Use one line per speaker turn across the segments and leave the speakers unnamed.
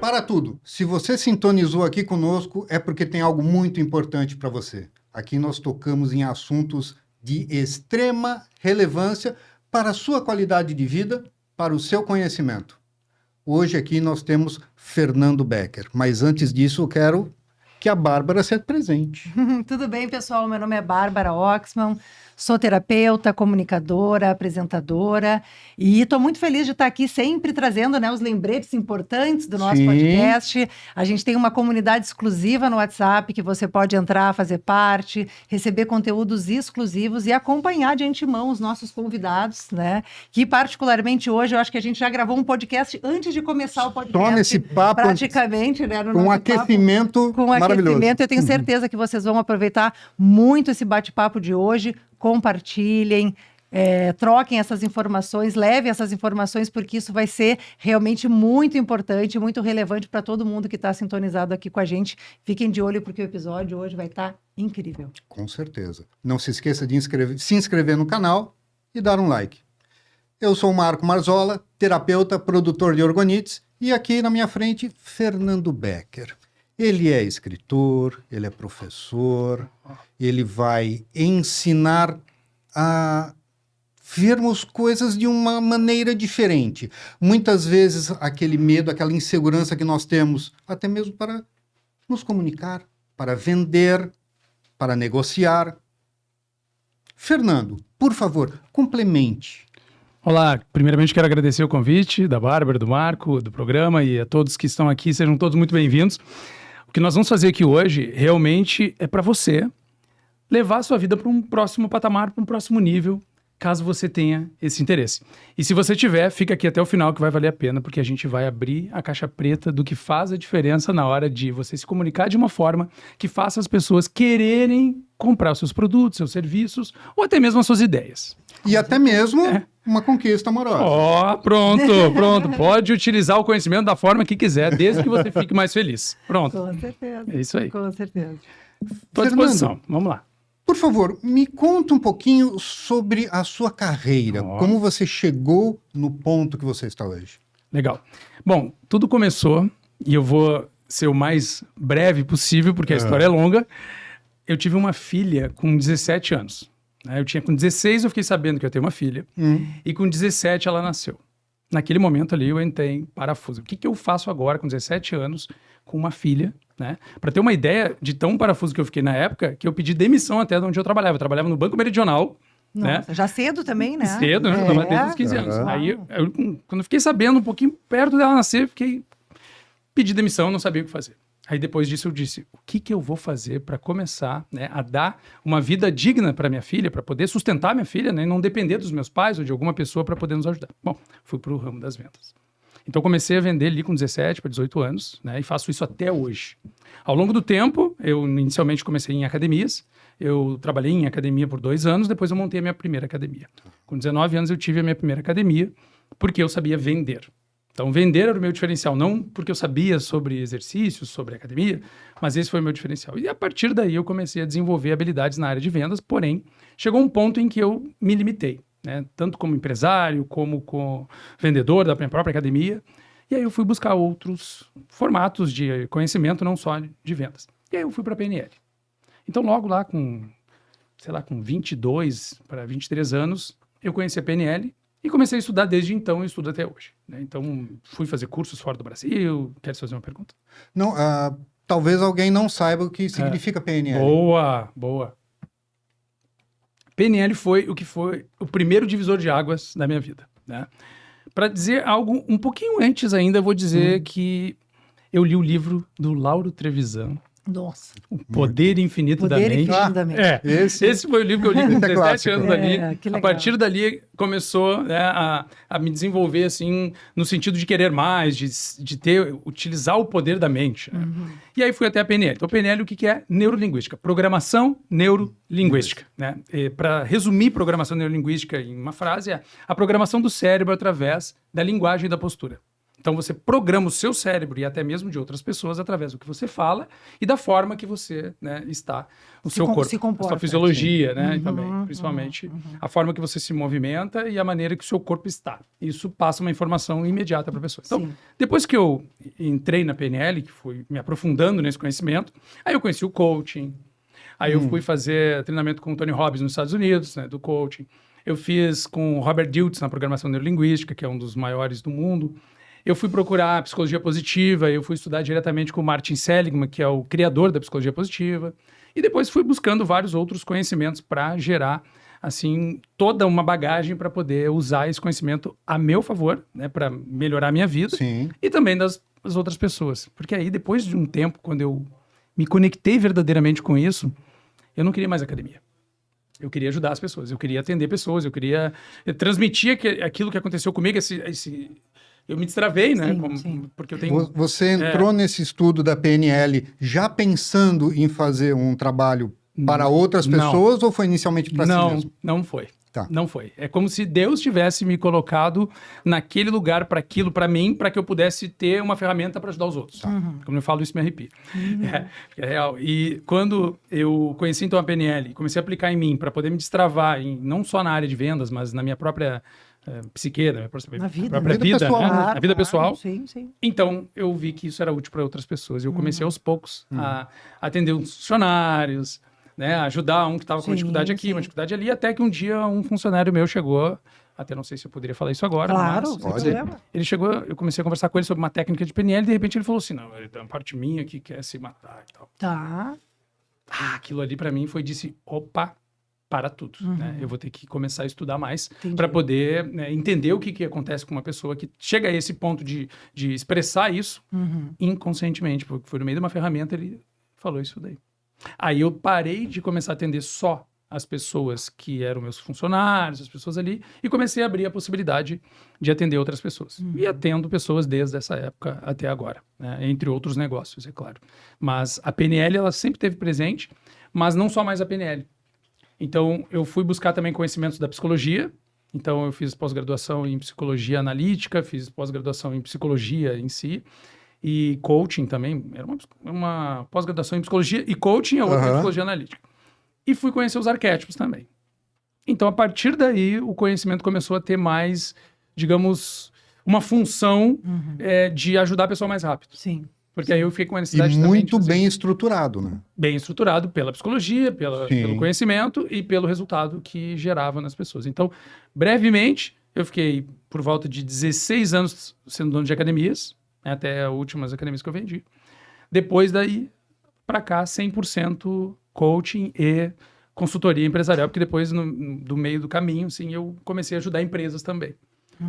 Para tudo. Se você sintonizou aqui conosco, é porque tem algo muito importante para você. Aqui nós tocamos em assuntos de extrema relevância para a sua qualidade de vida, para o seu conhecimento. Hoje aqui nós temos Fernando Becker, mas antes disso eu quero que a Bárbara se apresente.
Tudo bem, pessoal? Meu nome é Bárbara Oxman, sou terapeuta, comunicadora, apresentadora e estou muito feliz de estar aqui sempre trazendo, né, os lembretes importantes do nosso podcast. A gente tem uma comunidade exclusiva no WhatsApp que você pode entrar, fazer parte, receber conteúdos exclusivos e acompanhar de antemão os nossos convidados, né? Que particularmente hoje eu acho que a gente já gravou um podcast antes de começar o podcast.
Só nesse papo,
praticamente, né?
Com um aquecimento maravilhoso.
Eu tenho certeza que vocês vão aproveitar muito esse bate-papo de hoje. Compartilhem, troquem essas informações, levem essas informações, porque isso vai ser realmente muito importante, muito relevante para todo mundo que está sintonizado aqui com a gente. Fiquem de olho, porque o episódio hoje vai estar incrível.
Com certeza. Não se esqueça de se inscrever no canal e dar um like. Eu sou o Marco Marzola, terapeuta, produtor de orgonites, e aqui na minha frente, Fernando Becker. Ele é escritor, ele é professor, ele vai ensinar a vermos coisas de uma maneira diferente. Muitas vezes aquele medo, aquela insegurança que nós temos, até mesmo para nos comunicar, para vender, para negociar. Fernando, por favor, complemente.
Olá, primeiramente quero agradecer o convite da Bárbara, do Marco, do programa e a todos que estão aqui, sejam todos muito bem-vindos. O que nós vamos fazer aqui hoje realmente é para você levar a sua vida para um próximo patamar, para um próximo nível, caso você tenha esse interesse. E se você tiver, fica aqui até o final que vai valer a pena, porque a gente vai abrir a caixa preta do que faz a diferença na hora de você se comunicar de uma forma que faça as pessoas quererem comprar os seus produtos, seus serviços, ou até mesmo as suas ideias.
E até mesmo uma conquista amorosa.
Ó, pronto. Pode utilizar o conhecimento da forma que quiser, desde que você fique mais feliz. Pronto.
Com certeza.
É isso aí.
Com certeza.
Estou à disposição. Vamos lá.
Por favor, me conta um pouquinho sobre a sua carreira. Como você chegou no ponto que você está hoje?
Legal. Bom, tudo começou, e eu vou ser o mais breve possível, porque a história é longa. Eu tive uma filha com 17 anos. Eu tinha com 16, eu fiquei sabendo que eu tenho uma filha. E com 17 ela nasceu. Naquele momento ali eu entrei em parafuso. O que eu faço agora com 17 anos com uma filha, né? Para ter uma ideia de tão parafuso que eu fiquei na época, que eu pedi demissão até de onde eu trabalhava. Eu trabalhava no Banco Meridional.
Nossa,
né?
Já cedo também, né?
Cedo, né? Eu trabalhava desde os 15 anos. Aí, quando eu fiquei sabendo, um pouquinho perto dela nascer, pedi demissão, não sabia o que fazer. Aí depois disso eu disse, o que eu vou fazer para começar, né, a dar uma vida digna para minha filha, para poder sustentar minha filha, né, e não depender dos meus pais ou de alguma pessoa para poder nos ajudar. Bom, fui para o ramo das vendas. Então comecei a vender ali com 17 para 18 anos, né, e faço isso até hoje. Ao longo do tempo, eu inicialmente comecei em academias, eu trabalhei em academia por 2 anos, depois eu montei a minha primeira academia. Com 19 anos eu tive a minha primeira academia, porque eu sabia vender. Então, vender era o meu diferencial, não porque eu sabia sobre exercícios, sobre academia, mas esse foi o meu diferencial. E a partir daí eu comecei a desenvolver habilidades na área de vendas, porém, chegou um ponto em que eu me limitei, né? Tanto como empresário, como vendedor da minha própria academia. E aí eu fui buscar outros formatos de conhecimento, não só de vendas. E aí eu fui para a PNL. Então, logo lá com 22 para 23 anos, eu conheci a PNL, e comecei a estudar desde então e estudo até hoje, né? Então, fui fazer cursos fora do Brasil. Queres fazer uma pergunta?
Não, talvez alguém não saiba o que significa PNL.
Boa. PNL foi o primeiro divisor de águas da minha vida, né? Para dizer algo um pouquinho antes ainda, eu vou dizer que eu li o livro do Lauro Trevisan,
Nossa.
O Poder Infinito da Mente.
Da Mente.
Esse foi o livro que eu li com 17 anos ali.
A
partir dali começou, né, a me desenvolver assim, no sentido de querer mais, de utilizar o poder da mente. Né? E aí fui até a PNL. Então, PNL, o que é? Neurolinguística. Programação neurolinguística. Né? Para resumir programação neurolinguística em uma frase, é a programação do cérebro através da linguagem e da postura. Então você programa o seu cérebro e até mesmo de outras pessoas através do que você fala e da forma que você, né, está, o seu corpo,
se
a
comporta.
sua fisiologia, né,
Uhum,
e também, principalmente a forma que você se movimenta e a maneira que o seu corpo está. Isso passa uma informação imediata para a pessoa. Então,
Sim.
depois que eu entrei na PNL, que fui me aprofundando nesse conhecimento, aí eu conheci o coaching, aí eu fui fazer treinamento com o Tony Robbins nos Estados Unidos, né, do coaching. Eu fiz com o Robert Dilts na programação neurolinguística, que é um dos maiores do mundo. Eu fui procurar psicologia positiva, eu fui estudar diretamente com o Martin Seligman, que é o criador da psicologia positiva, e depois fui buscando vários outros conhecimentos para gerar, assim, toda uma bagagem para poder usar esse conhecimento a meu favor, né, para melhorar a minha vida
Sim.
e também das outras pessoas. Porque aí, depois de um tempo, quando eu me conectei verdadeiramente com isso, eu não queria mais academia. Eu queria ajudar as pessoas, eu queria atender pessoas, eu queria transmitir aquilo que aconteceu comigo, eu me destravei, né?
Sim.
Porque eu tenho...
Você entrou nesse estudo da PNL já pensando em fazer um trabalho para outras pessoas ou foi inicialmente para si mesmo?
Não foi.
Tá.
Não foi. É como se Deus tivesse me colocado naquele lugar para aquilo, para mim, para que eu pudesse ter uma ferramenta para ajudar os outros. Tá. Como eu falo, isso me arrepia. É real. E quando eu conheci então a PNL, comecei a aplicar em mim para poder me destravar, não só na área de vendas, mas na minha própria psique, na minha própria vida,
pessoal,
né?
Claro,
Na vida pessoal.
Sim.
Então, eu vi que isso era útil para outras pessoas. E eu comecei aos poucos a atender uns funcionários, né, ajudar um que estava com uma dificuldade aqui, uma dificuldade ali, até que um dia um funcionário meu chegou, até não sei se eu poderia falar isso agora,
Claro,
mas
pode.
ele chegou, eu comecei a conversar com ele sobre uma técnica de PNL e de repente ele falou assim, não, ele tem uma parte minha que quer se matar e tal.
Tá.
Aquilo ali para mim disse, opa, para tudo, né? Eu vou ter que começar a estudar mais
Entendi.
para poder, né, entender o que acontece com uma pessoa que chega a esse ponto de expressar isso inconscientemente, porque foi no meio de uma ferramenta, ele falou isso daí. Aí eu parei de começar a atender só as pessoas que eram meus funcionários, as pessoas ali, e comecei a abrir a possibilidade de atender outras pessoas. E atendo pessoas desde essa época até agora, né? Entre outros negócios, é claro. Mas a PNL, ela sempre esteve presente, mas não só mais a PNL. Então, eu fui buscar também conhecimentos da psicologia. Então, eu fiz pós-graduação em psicologia analítica, fiz pós-graduação em psicologia em si, e coaching também. Era uma pós-graduação em psicologia e coaching, a outra em psicologia analítica. E fui conhecer os arquétipos também. Então, a partir daí, o conhecimento começou a ter mais, digamos, uma função de ajudar a pessoa mais rápido.
Sim.
Porque aí eu fiquei com a necessidade
E
também
muito
de fazer
bem estruturado, né?
bem estruturado pela psicologia, pelo conhecimento e pelo resultado que gerava nas pessoas. Então, brevemente, eu fiquei por volta de 16 anos sendo dono de academias, né, até as últimas academias que eu vendi. Depois daí, para cá, 100% coaching e consultoria empresarial, porque depois, do meio do caminho, sim, eu comecei a ajudar empresas também.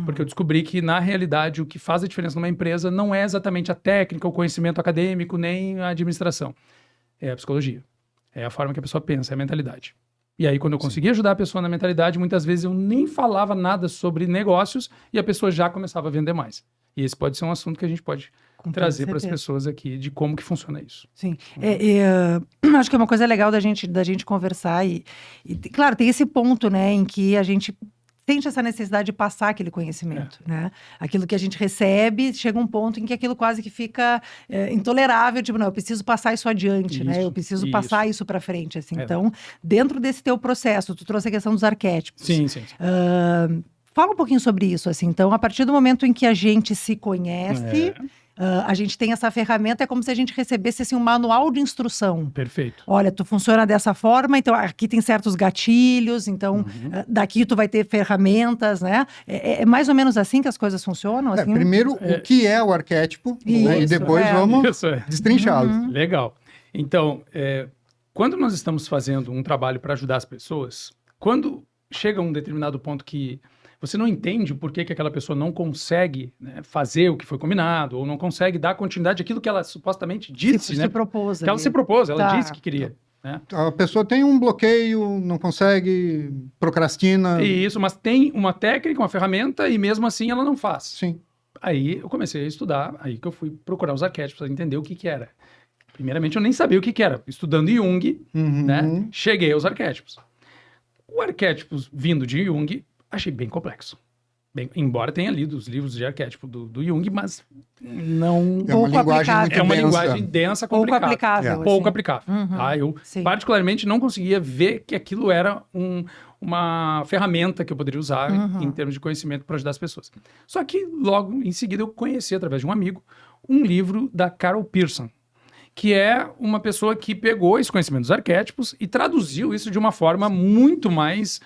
Porque eu descobri que, na realidade, o que faz a diferença numa empresa não é exatamente a técnica, o conhecimento acadêmico, nem a administração. É a psicologia. É a forma que a pessoa pensa, é a mentalidade. E aí, quando eu consegui ajudar a pessoa na mentalidade, muitas vezes eu nem falava nada sobre negócios e a pessoa já começava a vender mais. E esse pode ser um assunto que a gente pode trazer para as pessoas aqui de como que funciona isso.
Sim. Acho que é uma coisa legal da gente conversar e, claro, tem esse ponto, né, em que a gente sente essa necessidade de passar aquele conhecimento, né? Aquilo que a gente recebe, chega um ponto em que aquilo quase que fica intolerável, tipo, não, eu preciso passar isso adiante, né? Eu preciso passar isso para frente, assim. Então, dentro desse teu processo, tu trouxe a questão dos arquétipos.
Sim.
Fala um pouquinho sobre isso, assim. Então, a partir do momento em que a gente se conhece... a gente tem essa ferramenta, é como se a gente recebesse assim, um manual de instrução.
Perfeito.
Olha, tu funciona dessa forma, então aqui tem certos gatilhos, então daqui tu vai ter ferramentas, né? É mais ou menos assim que as coisas funcionam? Assim?
Primeiro, o que é o arquétipo, né? E depois vamos destrinchá-lo.
Legal. Então, quando nós estamos fazendo um trabalho para ajudar as pessoas, quando chega um determinado ponto que você não entende o porquê que aquela pessoa não consegue, né, fazer o que foi combinado, ou não consegue dar continuidade àquilo que ela supostamente disse, né?
Se propôs.
Que ela se propôs, ela disse que queria. Né?
A pessoa tem um bloqueio, não consegue, procrastina.
Isso, mas tem uma técnica, uma ferramenta, e mesmo assim ela não faz.
Sim.
Aí eu comecei a estudar, aí que eu fui procurar os arquétipos para entender o que era. Primeiramente eu nem sabia o que era. Estudando Jung, né, cheguei aos arquétipos. O arquétipo vindo de Jung, achei bem complexo. Bem, embora tenha lido os livros de arquétipo do Jung, mas não...
É uma
Pouco
linguagem
aplicável.
muito
É uma
densa.
linguagem densa,
Pouco
complicada.
aplicável.
É.
Pouco
assim.
aplicável.
Uhum.
Tá? Eu,
Sim.
particularmente, não conseguia ver que aquilo era uma ferramenta que eu poderia usar em termos de conhecimento para ajudar as pessoas. Só que, logo em seguida, eu conheci, através de um amigo, um livro da Carol Pearson, que é uma pessoa que pegou esse conhecimento dos arquétipos e traduziu isso de uma forma muito mais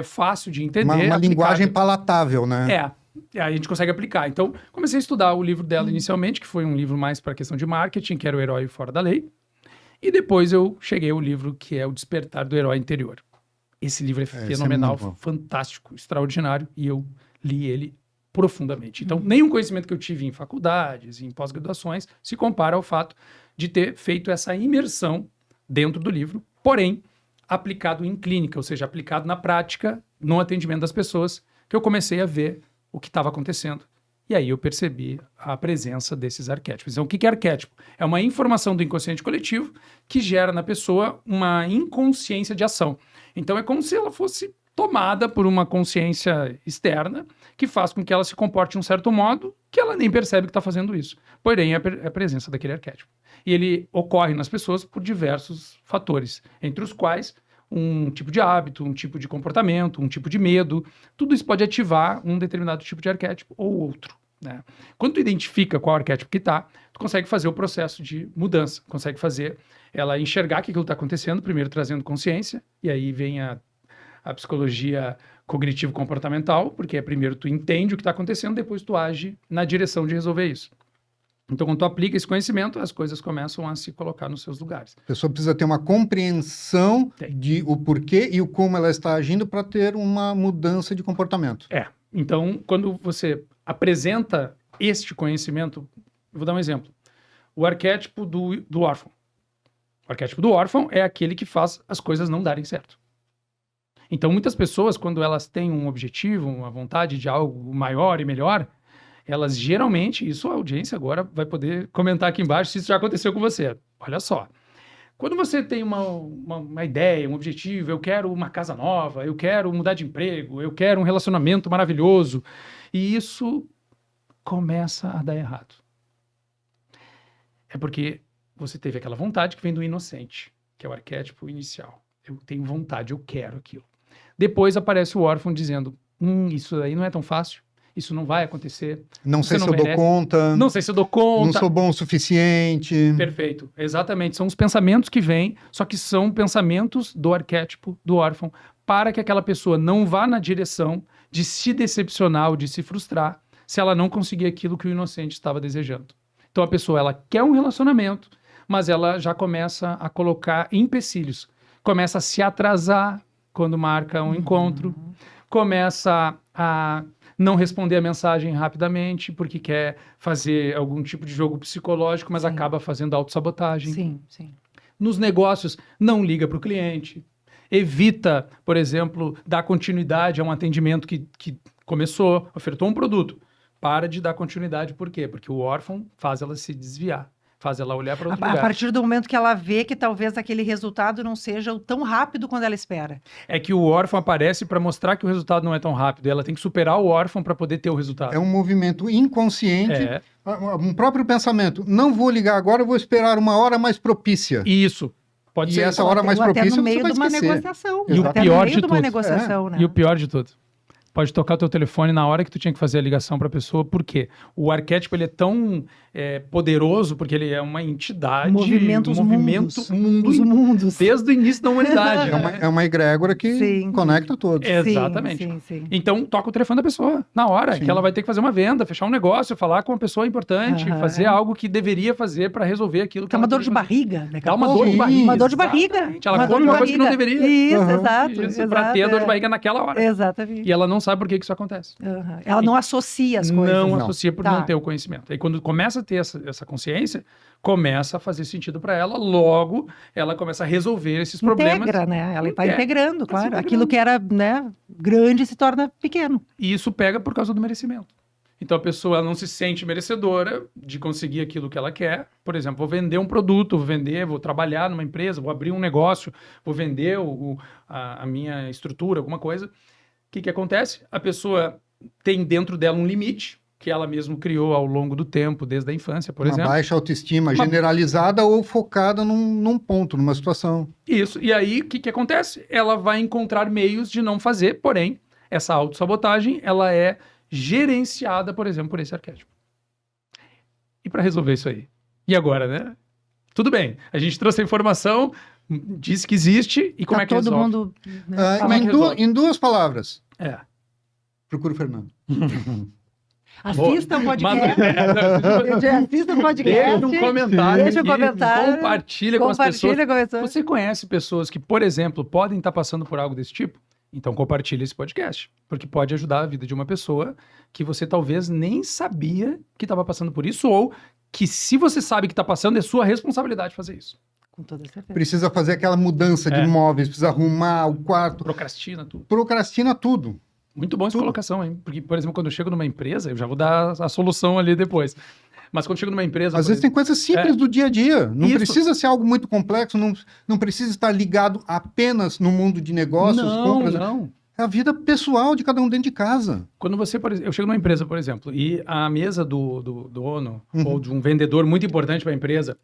fácil de entender.
Uma
aplicável.
linguagem palatável, né?
Aí a gente consegue aplicar. Então, comecei a estudar o livro dela inicialmente, que foi um livro mais para questão de marketing, que era O Herói Fora da Lei. E depois eu cheguei ao livro que é O Despertar do Herói Interior. Esse livro é fenomenal,
muito bom.
fantástico, extraordinário, e eu li ele profundamente. Então, nenhum conhecimento que eu tive em faculdades, em pós-graduações, se compara ao fato de ter feito essa imersão dentro do livro, porém, aplicado em clínica, ou seja, aplicado na prática, no atendimento das pessoas, que eu comecei a ver o que estava acontecendo. E aí eu percebi a presença desses arquétipos. Então, o que é arquétipo? É uma informação do inconsciente coletivo que gera na pessoa uma inconsciência de ação. Então, é como se ela fosse tomada por uma consciência externa que faz com que ela se comporte de um certo modo que ela nem percebe que está fazendo isso. Porém, é a presença daquele arquétipo. E ele ocorre nas pessoas por diversos fatores, entre os quais um tipo de hábito, um tipo de comportamento, um tipo de medo. Tudo isso pode ativar um determinado tipo de arquétipo ou outro, né? Quando tu identifica qual arquétipo que tá, tu consegue fazer o processo de mudança, consegue fazer ela enxergar que aquilo está acontecendo, primeiro trazendo consciência, e aí vem a psicologia cognitivo-comportamental, porque primeiro tu entende o que está acontecendo, depois tu age na direção de resolver isso. Então, quando tu aplica esse conhecimento, as coisas começam a se colocar nos seus lugares.
A pessoa precisa ter uma compreensão de o porquê e o como ela está agindo para ter uma mudança de comportamento.
Então, quando você apresenta este conhecimento, eu vou dar um exemplo. O arquétipo do órfão. O arquétipo do órfão é aquele que faz as coisas não darem certo. Então, muitas pessoas, quando elas têm um objetivo, uma vontade de algo maior e melhor, elas geralmente, isso a audiência agora vai poder comentar aqui embaixo se isso já aconteceu com você. Olha só, quando você tem uma ideia, um objetivo, eu quero uma casa nova, eu quero mudar de emprego, eu quero um relacionamento maravilhoso, e isso começa a dar errado. É porque você teve aquela vontade que vem do inocente, que é o arquétipo inicial. Eu tenho vontade, eu quero aquilo. Depois aparece o órfão dizendo, isso aí não é tão fácil. Isso não vai acontecer.
Não sei
Você
se
não
eu dou
merece.
conta.
Não sei se eu dou conta.
Não sou bom o suficiente.
Perfeito, exatamente. São os pensamentos que vêm, só que são pensamentos do arquétipo do órfão, para que aquela pessoa não vá na direção de se decepcionar ou de se frustrar se ela não conseguir aquilo que o inocente estava desejando. Então a pessoa, ela quer um relacionamento, mas ela já começa a colocar empecilhos. Começa a se atrasar quando marca um encontro, começa a não responder a mensagem rapidamente, porque quer fazer algum tipo de jogo psicológico, mas
Sim.
acaba fazendo autossabotagem.
Sim, sim.
Nos negócios, não liga para o cliente. Evita, por exemplo, dar continuidade a um atendimento que começou, ofertou um produto. Para de dar continuidade, por quê? Porque o órfão faz ela se desviar, faz ela olhar para outro
A
lugar.
partir do momento que ela vê que talvez aquele resultado não seja tão rápido quanto ela espera.
É que o órfão aparece para mostrar que o resultado não é tão rápido. Ela tem que superar o órfão para poder ter o resultado.
É um movimento inconsciente,
É.
um próprio pensamento. Não vou ligar agora, eu vou esperar uma hora mais propícia.
Isso. Pode
E
ser.
essa hora mais
Ou até
propícia
no
você
meio
vai
de uma
esquecer.
negociação.
E o
até
pior
no meio
de
de uma
tudo.
negociação, né?
E o pior de tudo. Pode tocar o teu telefone na hora que tu tinha que fazer a ligação para a pessoa. Por quê? O arquétipo ele é tão poderoso, porque ele é uma entidade.
Movimenta os mundos. Os mundos.
Desde o início da humanidade.
É uma egrégora que
Sim.
conecta todos.
Exatamente.
Sim, sim, sim.
Então, toca o telefone da pessoa na hora,
Sim.
que ela vai ter que fazer uma venda, fechar um negócio, falar com uma pessoa importante,
Aham.
fazer algo que deveria fazer para resolver aquilo que
Dá uma
ela
dor de
queria fazer.
barriga, né?
Dá uma dor de barriga.
Uma dor de barriga.
Exatamente. Ela
Uma
come
dor de
uma coisa que não
barriga.
deveria.
Isso,
Aham.
exato.
Isso, para ter a dor de
é.
barriga naquela hora.
Exatamente.
E ela não sabe por que isso acontece.
Aham. Ela não associa as coisas.
Não
Não.
associa por
Tá.
não ter o conhecimento. Aí quando começa a ter essa consciência, começa a fazer sentido para ela, logo ela começa a resolver esses problemas.
Integra, né? Ela está
Integra.
integrando,
Tá se
claro.
integrando.
Aquilo que era, né, grande se torna pequeno.
E isso pega por causa do merecimento. Então a pessoa ela não se sente merecedora de conseguir aquilo que ela quer. Por exemplo, vou vender um produto, vou trabalhar numa empresa, vou abrir um negócio, vou vender a minha estrutura, alguma coisa. O que acontece? A pessoa tem dentro dela um limite, que ela mesma criou ao longo do tempo, desde a infância, por
Uma
exemplo.
baixa autoestima generalizada ou focada num ponto, numa situação.
Isso. E aí, o que acontece? Ela vai encontrar meios de não fazer, porém, essa autossabotagem, ela é gerenciada, por exemplo, por esse arquétipo. E para resolver isso aí? E agora, né? Tudo bem, a gente trouxe a informação, disse que existe, e como
Tá
é que
todo
resolve?
mundo... né,
Como é que resolve?
Em duas palavras,
É.
procura o Fernando.
Assista o podcast.
Mas,
Assista o podcast.
deixa um comentário,
Deixa um
aqui,
comentário.
compartilha com as pessoas.
Compartilha com as pessoas.
Você conhece pessoas que, por exemplo, podem estar passando por algo desse tipo? Então compartilha esse podcast, porque pode ajudar a vida de uma pessoa que você talvez nem sabia que estava passando por isso, ou que se você sabe que está passando, é sua responsabilidade fazer isso.
Com toda certeza.
Precisa fazer aquela mudança de móveis, precisa arrumar o quarto,
Procrastina tudo.
procrastina tudo.
Muito bom essa
Tudo.
colocação, hein? Porque, por exemplo, quando eu chego numa empresa, eu já vou dar a solução ali depois. Mas quando eu chego numa empresa...
Às
por
vezes tem coisas simples do dia a dia. Não
Isso.
precisa ser algo muito complexo, não precisa estar ligado apenas no mundo de negócios, compras.
Não.
É a vida pessoal de cada um dentro de casa.
Quando você, por exemplo, eu chego numa empresa, por exemplo, e a mesa do dono
Uhum.
ou de um vendedor muito importante para a empresa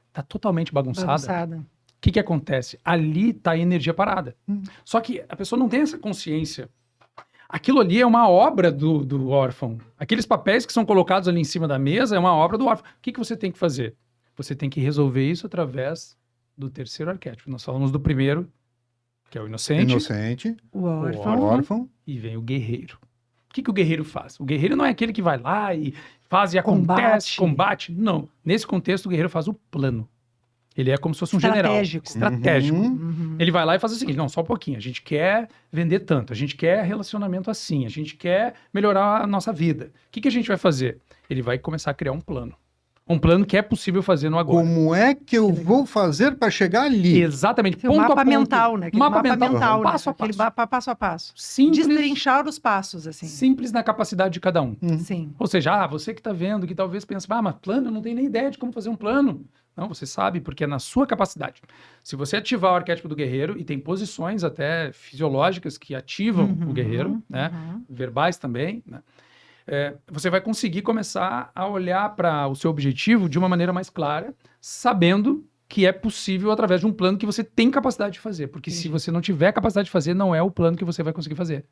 está totalmente bagunçada.
Bagunçada.
O que acontece? Ali está a energia parada. Só que a pessoa não tem essa consciência. Aquilo ali é uma obra do órfão. Aqueles papéis que são colocados ali em cima da mesa é uma obra do órfão. O que você tem que fazer? Você tem que resolver isso através do terceiro arquétipo. Nós falamos do primeiro, que é o inocente,
Inocente,
O órfão.
órfão.
e vem o guerreiro. O que o guerreiro faz? O guerreiro não é aquele que vai lá e faz e acontece, combate. Não. Nesse contexto, o guerreiro faz o plano. Ele é como se fosse um general. Estratégico.
Uhum.
Uhum.
Ele vai lá e faz o seguinte, não, só um pouquinho, a gente quer vender tanto, a gente quer relacionamento assim, a gente quer melhorar a nossa vida. O que a gente vai fazer? Ele vai começar a criar um plano. Um plano que é possível fazer no agora.
Como é que eu vou fazer para chegar ali?
Exatamente,
O mapa mental, né? Aquele
Mapa mental,
né?
passo a
Aquele
passo.
passo a passo.
Simples,
Destrinchar os passos, assim.
simples na capacidade de cada um.
Sim.
Ou seja, você que está vendo, que talvez pense, mas plano, eu não tenho nem ideia de como fazer um plano. Não, você sabe, porque é na sua capacidade. Se você ativar o arquétipo do guerreiro, e tem posições até fisiológicas que ativam o guerreiro, né? Verbais também, né? Você vai conseguir começar a olhar para o seu objetivo de uma maneira mais clara, sabendo que é possível através de um plano que você tem capacidade de fazer. Porque se você não tiver capacidade de fazer, não é o plano que você vai conseguir fazer.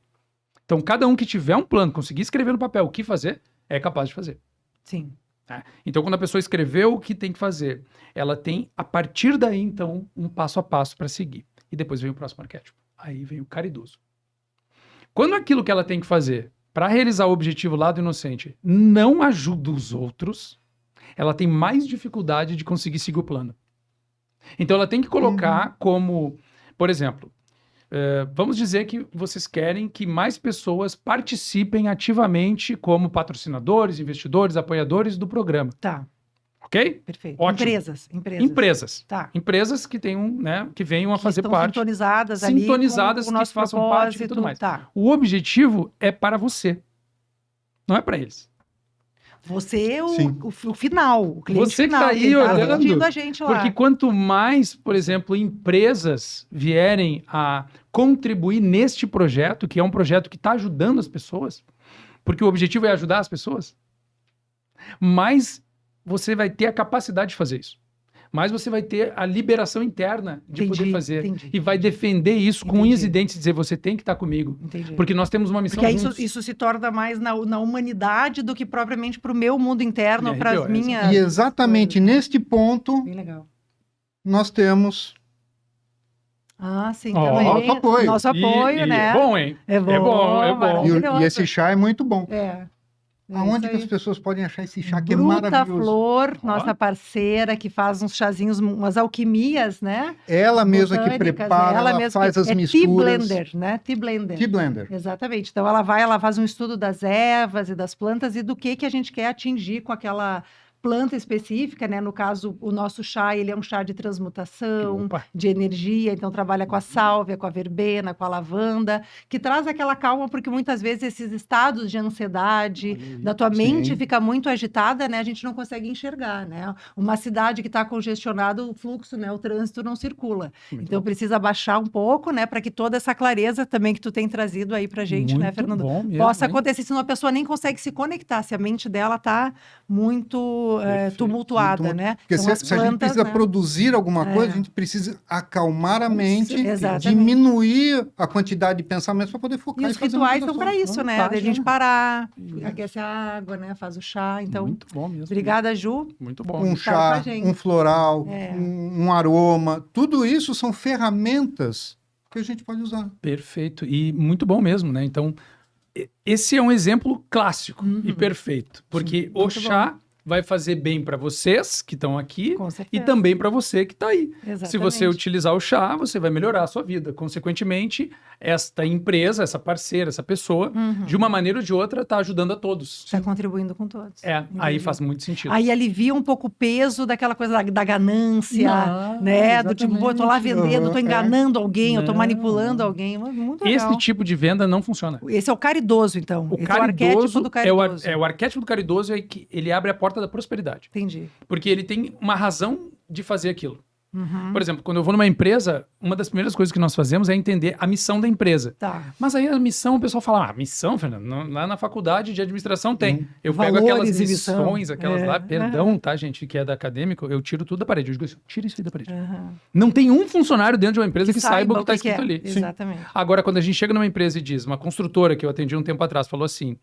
Então, cada um que tiver um plano, conseguir escrever no papel o que fazer, é capaz de fazer.
Sim.
Tá? Então, quando a pessoa escreveu o que tem que fazer, ela tem, a partir daí, então, um passo a passo para seguir. E depois vem o próximo arquétipo. Aí vem o caridoso. Quando aquilo que ela tem que fazer para realizar o objetivo lá do inocente não ajuda os outros, ela tem mais dificuldade de conseguir seguir o plano. Então, ela tem que colocar como, por exemplo, vamos dizer que vocês querem que mais pessoas participem ativamente como patrocinadores, investidores, apoiadores do programa.
Tá.
Ok?
Perfeito.
Ótimo.
Empresas. Tá.
Empresas que tenham, né, que venham a
Que
fazer
estão
parte.
sintonizadas ali
Sintonizadas,
com o
que
nosso
façam parte e
propósito.
tudo mais.
Tá.
O objetivo é para você. Não é para eles.
Você é
Sim.
o final, o cliente
Você que
final.
tá aí
ele tá
olhando,
assistindo a gente lá.
Porque quanto mais, por exemplo, empresas vierem a contribuir neste projeto, que é um projeto que está ajudando as pessoas, porque o objetivo é ajudar as pessoas, mais você vai ter a capacidade de fazer isso. Mais você vai ter a liberação interna de poder fazer.
Entendi.
E vai defender isso com
Entendi.
unhas e dentes e dizer, você tem que estar comigo.
Entendi.
Porque nós temos uma missão
Porque aí
juntos.
isso se torna mais na humanidade do que propriamente para o meu mundo interno,
Me
para as
arrepiou,
minhas...
E exatamente neste ponto,
Bem legal.
nós temos
Ah, sim,
Ó,
também.
nosso apoio.
Nosso apoio, né?
É bom, hein?
É bom,
É bom, é bom.
maravilhoso.
e esse chá é muito bom.
É.
Aonde
isso
que as
aí.
pessoas podem achar esse chá que é
Bruta
maravilhoso?
Flor,
Ó.
nossa parceira, que faz uns chazinhos, umas alquimias, né?
Ela mesma que
Botânicas,
prepara, ela
mesma
faz
que-
as
Tea
misturas.
blender, né? Tea blender.
Tea blender.
Exatamente. Então ela faz um estudo das ervas e das plantas e do que a gente quer atingir com aquela planta específica, né? No caso, o nosso chá, ele é um chá de transmutação,
Opa.
de energia, então trabalha com a sálvia, com a verbena, com a lavanda, que traz aquela calma, porque muitas vezes esses estados de ansiedade da tua mente
Sim.
fica muito agitada, né? A gente não consegue enxergar, né? Uma cidade que está congestionada, o fluxo, né? O trânsito não circula.
Muito
Então
bom.
precisa baixar um pouco, né? Para que toda essa clareza também que tu tem trazido aí pra gente, né,
Muito
Fernando?
bom mesmo,
Possa
hein?
acontecer, senão a pessoa nem consegue se conectar, se a mente dela tá muito
Perfeito.
tumultuada,
Muito-
né?
Porque
Então, as
se a gente
plantas,
precisa
né?
produzir alguma
É.
coisa, a gente precisa acalmar a mente,
Exatamente.
diminuir a quantidade de pensamentos para poder focar
E os
fazer
rituais
uma
são
coisa
para
só.
isso, né?
Tá,
Da gente
já.
parar,
Isso.
aquece a água, né? Faz o chá. Então,
Muito bom mesmo.
obrigada, Ju.
Muito bom.
Um
Tá com a
chá,
gente.
um floral,
É.
um aroma, tudo isso são ferramentas que a gente pode usar.
Perfeito. E muito bom mesmo, né? Então, esse é um exemplo clássico e perfeito. Porque o
muito
chá vai fazer bem para vocês que estão aqui
Com
e
certeza.
também para você que está aí.
Exatamente.
Se você utilizar o chá, você vai melhorar a sua vida. Consequentemente, esta empresa, essa parceira, essa pessoa, de uma maneira ou de outra, está ajudando a todos.
Está contribuindo com todos.
É, aí
Entendi.
faz muito sentido.
Aí alivia um pouco o peso daquela coisa da ganância,
Não,
né? Do tipo, pô, eu tô lá
exatamente.
vendendo, tô
Aham,
enganando alguém, eu tô
Não.
manipulando alguém. Muito legal.
Esse tipo de venda não funciona.
Esse é o caridoso, então.
O
Esse
caridoso
é o arquétipo do caridoso.
o arquétipo do caridoso é que ele abre a porta da prosperidade.
Entendi.
Porque ele tem uma razão de fazer aquilo.
Uhum.
Por exemplo, quando eu vou numa empresa, uma das primeiras coisas que nós fazemos é entender a missão da empresa.
Tá.
Mas aí a missão, o pessoal fala, missão, Fernando, lá na faculdade de administração tem. Eu pego
Valores
aquelas
e missão.
missões, aquelas
É.
lá, perdão, tá, gente, que é da acadêmico, eu tiro tudo da parede. Eu digo assim, tira isso aí da parede.
Uhum.
Não tem um funcionário dentro de uma empresa que saiba o que está escrito
é.
ali.
Exatamente.
Agora, quando a gente chega numa empresa e diz, uma construtora que eu atendi um tempo atrás, falou assim,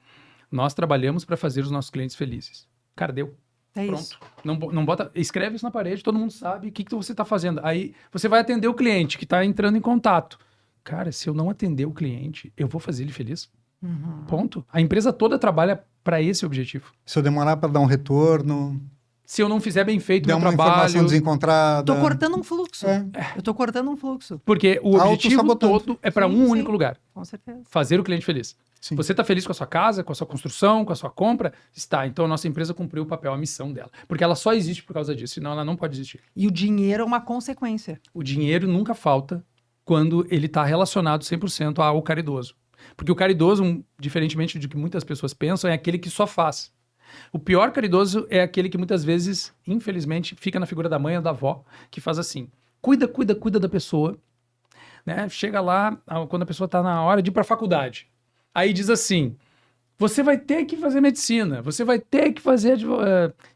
nós trabalhamos para fazer os nossos clientes felizes. Cara, deu.
É
Pronto.
isso.
Não bota, escreve isso na parede, todo mundo sabe o que você está fazendo. Aí você vai atender o cliente que está entrando em contato. Cara, se eu não atender o cliente, eu vou fazer ele feliz.
Uhum.
Ponto. A empresa toda trabalha para esse objetivo.
Se eu demorar para dar um retorno,
Se eu não fizer bem feito o
der
meu
uma informação
trabalho,
desencontrada.
Tô cortando um fluxo.
É.
Eu tô cortando um fluxo.
porque o objetivo
Autossabotando.
todo é para
Sim,
um
sim.
único lugar,
Com certeza.
fazer o cliente feliz.
Sim.
Você está feliz com a sua casa, com a sua construção, com a sua compra? Está. Então a nossa empresa cumpriu o papel, a missão dela. Porque ela só existe por causa disso, senão ela não pode existir.
E o dinheiro é uma consequência.
O dinheiro nunca falta quando ele está relacionado 100% ao caridoso. Porque o caridoso, diferentemente do que muitas pessoas pensam, é aquele que só faz. O pior caridoso é aquele que muitas vezes, infelizmente, fica na figura da mãe ou da avó, que faz assim, cuida da pessoa, né? Chega lá, quando a pessoa está na hora de ir para a faculdade. Aí diz assim, você vai ter que fazer medicina, você vai ter que fazer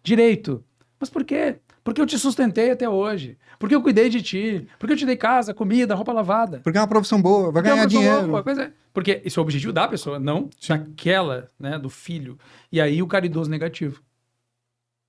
direito. Mas por quê? Porque eu te sustentei até hoje. Porque eu cuidei de ti. Porque eu te dei casa, comida, roupa lavada.
Porque é uma profissão boa, vai
Porque é uma
ganhar
pessoa
dinheiro.
louca, coisa é. Porque esse é o objetivo da pessoa, não daquela, né, do filho. E aí o caridoso negativo.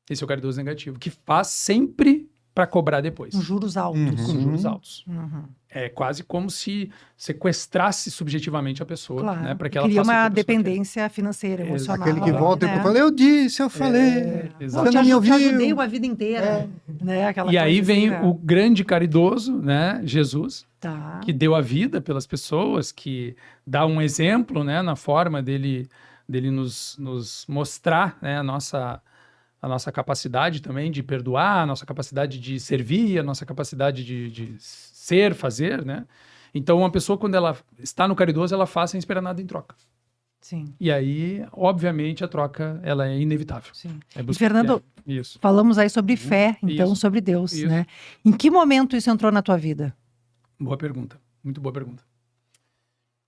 Esse é o caridoso negativo, que faz sempre para cobrar depois.
Com juros altos.
Com juros altos.
Uhum.
É quase como se sequestrasse subjetivamente a pessoa,
Claro.
né, para que ela
Cria
faça o que
uma
a pessoa quer.
dependência financeira, emocional.
Aquele que volta
né?
e falei, eu disse, eu falei.
exato.
Você
Te
não me ouviu.
ajudei uma vida inteira. Né? Aquela
E aí
coisa
vem
assim, né?
o grande caridoso, né, Jesus,
Tá.
que deu a vida pelas pessoas, que dá um exemplo, né, na forma dele nos mostrar, né, a nossa capacidade também de perdoar, a nossa capacidade de servir, a nossa capacidade de ser, fazer, né? Então, uma pessoa, quando ela está no caridoso, ela faz sem esperar nada em troca.
Sim,
E aí, obviamente, a troca, ela é inevitável.
sim.
É
E,
buscar-
Fernando,
Isso.
falamos aí sobre fé, então
Isso.
sobre Deus,
Isso.
né? Em que momento isso entrou na tua vida?
Boa pergunta. Muito boa pergunta.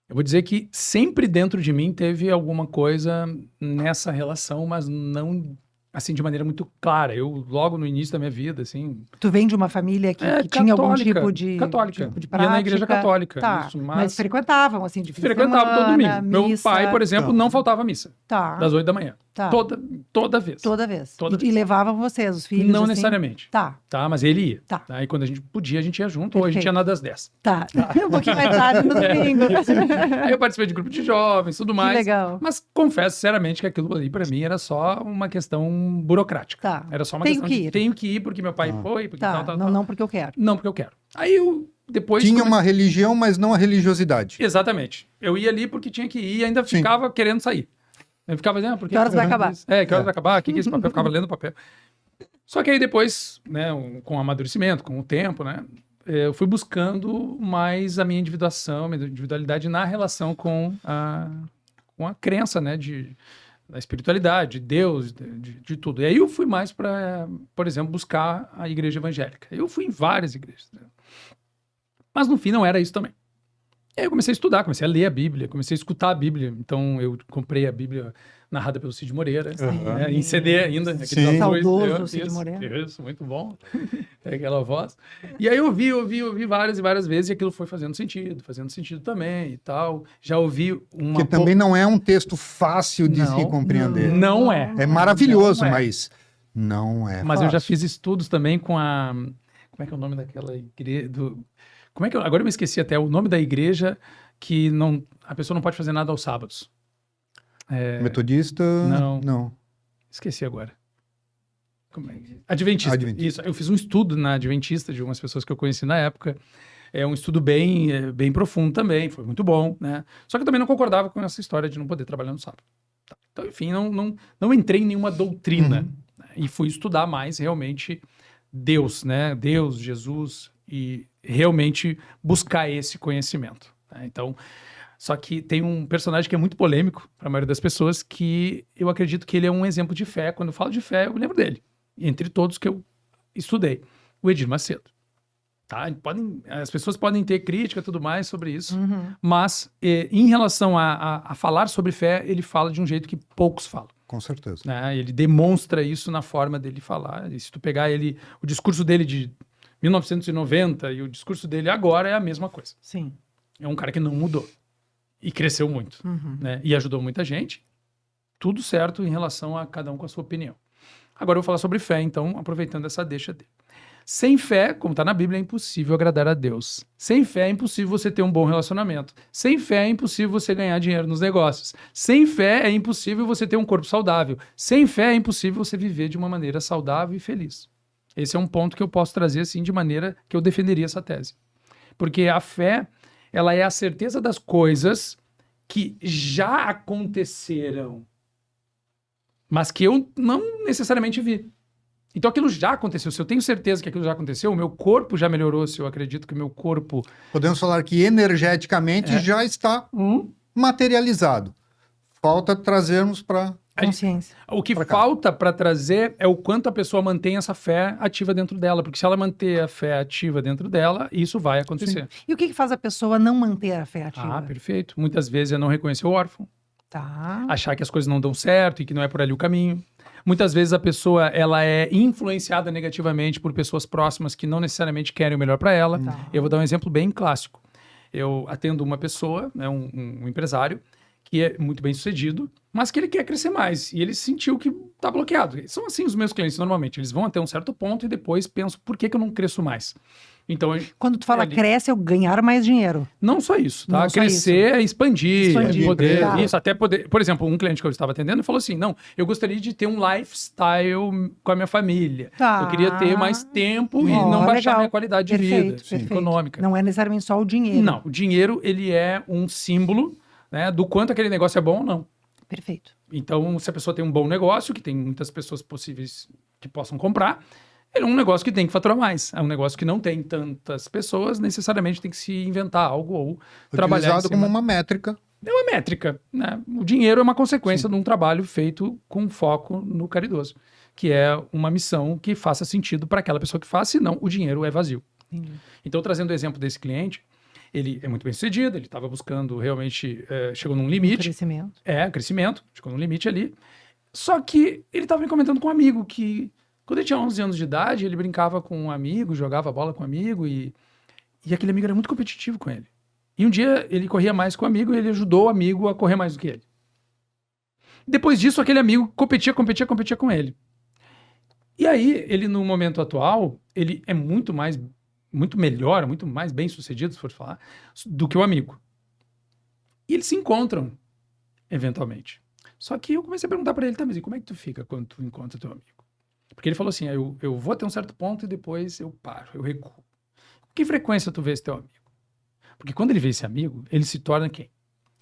Eu vou dizer que sempre dentro de mim teve alguma coisa nessa relação, mas não assim de maneira muito clara. Eu logo no início da minha vida, assim,
Tu vem de uma família que tinha algum
católica,
tipo de
católica.
tipo de
Ia na igreja
prática?
católica.
Tá,
Isso,
mas frequentavam, assim, de fim de
frequentava todo
semana,
domingo.
missa.
Meu pai, por exemplo,
Tá.
não faltava à missa
Tá,
das 8 da manhã.
tá.
Toda vez.
Toda vez.
Toda
E
vez.
levavam vocês, os filhos,
Não
assim?
necessariamente.
Tá,
Tá, mas ele ia.
Tá.
Aí quando a gente podia, a gente ia junto, ou a gente
Perfeito.
ia na das 10.
tá. Um pouquinho mais tarde no domingo.
Aí eu participei de grupo de jovens, tudo mais.
Que legal.
Mas confesso sinceramente que aquilo ali pra mim era só uma questão burocrática.
Tá.
Era só uma
Tenho
questão
que
de
ir.
tenho que ir porque meu pai foi, porque
Tá,
tal.
não porque eu quero.
Não porque eu quero. Aí eu depois
Tinha
comecei-
uma religião, mas não a religiosidade.
Exatamente. Eu ia ali porque tinha que ir e ainda
Sim.
ficava querendo sair. Eu ficava dizendo, porque
Que horas vai acabar?
Que horas vai acabar? O que é esse papel? Eu ficava lendo o papel. Só que aí depois, né, com o amadurecimento, com o tempo, né, eu fui buscando mais a minha individualidade na relação com a crença, né, da espiritualidade, de Deus, de tudo. E aí eu fui mais para, por exemplo, buscar a igreja evangélica. Eu fui em várias igrejas, né? Mas no fim não era isso também. E aí eu comecei a estudar, comecei a ler a Bíblia, comecei a escutar a Bíblia. Então eu comprei a Bíblia narrada pelo Cid Moreira, né, em CD ainda. Aqueles
Sim.
Saudoso Cid Moreira.
Isso, muito bom. É aquela voz. E aí eu ouvi várias e várias vezes e aquilo foi fazendo sentido também e tal. Já ouvi uma...
Que também não é um texto fácil de se compreender.
Não é.
É maravilhoso,
Não é.
mas não é
Mas
fácil.
eu já fiz estudos também com a... Como é que é o nome daquela igreja? Como é que agora eu me esqueci até o nome da igreja que a pessoa não pode fazer nada aos sábados.
Metodista? Não.
Esqueci agora. Adventista. Isso. Eu fiz um estudo na Adventista de umas pessoas que eu conheci na época. É um estudo bem profundo também. Foi muito bom, né? Só que eu também não concordava com essa história de não poder trabalhar no sábado. Então, enfim, não entrei em nenhuma doutrina. Né? E fui estudar mais realmente Deus, né? Deus, Jesus, e realmente buscar esse conhecimento. Né? Então, só que tem um personagem que é muito polêmico para a maioria das pessoas, que eu acredito que ele é um exemplo de fé. Quando eu falo de fé, eu me lembro dele. Entre todos que eu estudei. O Edir Macedo. Tá? As pessoas podem ter crítica e tudo mais sobre isso, mas em relação a falar sobre fé, ele fala de um jeito que poucos falam.
Com certeza.
Né? Ele demonstra isso na forma dele falar. E se tu pegar o discurso dele de 1990 e o discurso dele agora é a mesma coisa.
Sim.
É um cara que não mudou. E cresceu muito. Né? E ajudou muita gente. Tudo certo em relação a cada um com a sua opinião. Agora eu vou falar sobre fé, então, aproveitando essa deixa dele. Sem fé, como está na Bíblia, é impossível agradar a Deus. Sem fé é impossível você ter um bom relacionamento. Sem fé é impossível você ganhar dinheiro nos negócios. Sem fé é impossível você ter um corpo saudável. Sem fé é impossível você viver de uma maneira saudável e feliz. Esse é um ponto que eu posso trazer assim de maneira que eu defenderia essa tese. Porque a fé, ela é a certeza das coisas que já aconteceram, mas que eu não necessariamente vi. Então aquilo já aconteceu. Se eu tenho certeza que aquilo já aconteceu, o meu corpo já melhorou, se eu acredito que o meu corpo...
Podemos falar que energeticamente já está materializado. Falta trazermos para...
Consciência.
O que falta para trazer é o quanto a pessoa mantém essa fé ativa dentro dela. Porque se ela manter a fé ativa dentro dela, isso vai acontecer.
Sim. E o que faz a pessoa não manter a fé ativa?
Ah, perfeito. Muitas vezes é não reconhecer o órfão.
Tá.
Achar que as coisas não dão certo e que não é por ali o caminho. Muitas vezes a pessoa ela é influenciada negativamente por pessoas próximas que não necessariamente querem o melhor para ela.
Tá.
Eu vou dar um exemplo bem clássico. Eu atendo uma pessoa, né, um empresário, que é muito bem sucedido, mas que ele quer crescer mais. E ele sentiu que está bloqueado. São assim os meus clientes normalmente. Eles vão até um certo ponto e depois pensam, por que eu não cresço mais? Então,
quando tu fala cresce, é o ganhar mais dinheiro.
Não só isso, tá?
Não só
Crescer
isso.
é expandir, é poder,
tá.
isso, até poder. Por exemplo, um cliente que eu estava atendendo falou assim: não, eu gostaria de ter um lifestyle com a minha família.
Tá.
Eu queria ter mais tempo e não baixar
legal.
minha qualidade de vida
Perfeito.
econômica.
Não é necessariamente só o dinheiro.
Não, o dinheiro ele é um símbolo, né, do quanto aquele negócio é bom ou não.
Perfeito.
Então, se a pessoa tem um bom negócio, que tem muitas pessoas possíveis que possam comprar, ele é um negócio que tem que faturar mais. É um negócio que não tem tantas pessoas, necessariamente tem que se inventar algo ou trabalhar em
Utilizado
cima.
como uma métrica.
É uma métrica, né? O dinheiro é uma consequência de um trabalho feito com foco no caridoso, que é uma missão que faça sentido para aquela pessoa que faz, senão o dinheiro é vazio.
Entendi.
Então, trazendo o exemplo desse cliente, ele é muito bem sucedido, ele estava buscando realmente, chegou num limite.
Crescimento.
Crescimento, chegou num limite ali. Só que ele estava me comentando com um amigo que, quando ele tinha 11 anos de idade, ele brincava com um amigo, jogava bola com um amigo e aquele amigo era muito competitivo com ele. E um dia ele corria mais com o amigo e ele ajudou o amigo a correr mais do que ele. Depois disso, aquele amigo competia com ele. E aí, ele no momento atual, ele é muito melhor, muito mais bem sucedido, se for falar, do que o amigo. E eles se encontram, eventualmente. Só que eu comecei a perguntar para ele, tá, mas e como é que tu fica quando tu encontra teu amigo? Porque ele falou assim, eu vou até um certo ponto e depois eu paro, eu recuo. Com que frequência tu vê esse teu amigo? Porque quando ele vê esse amigo, ele se torna quem?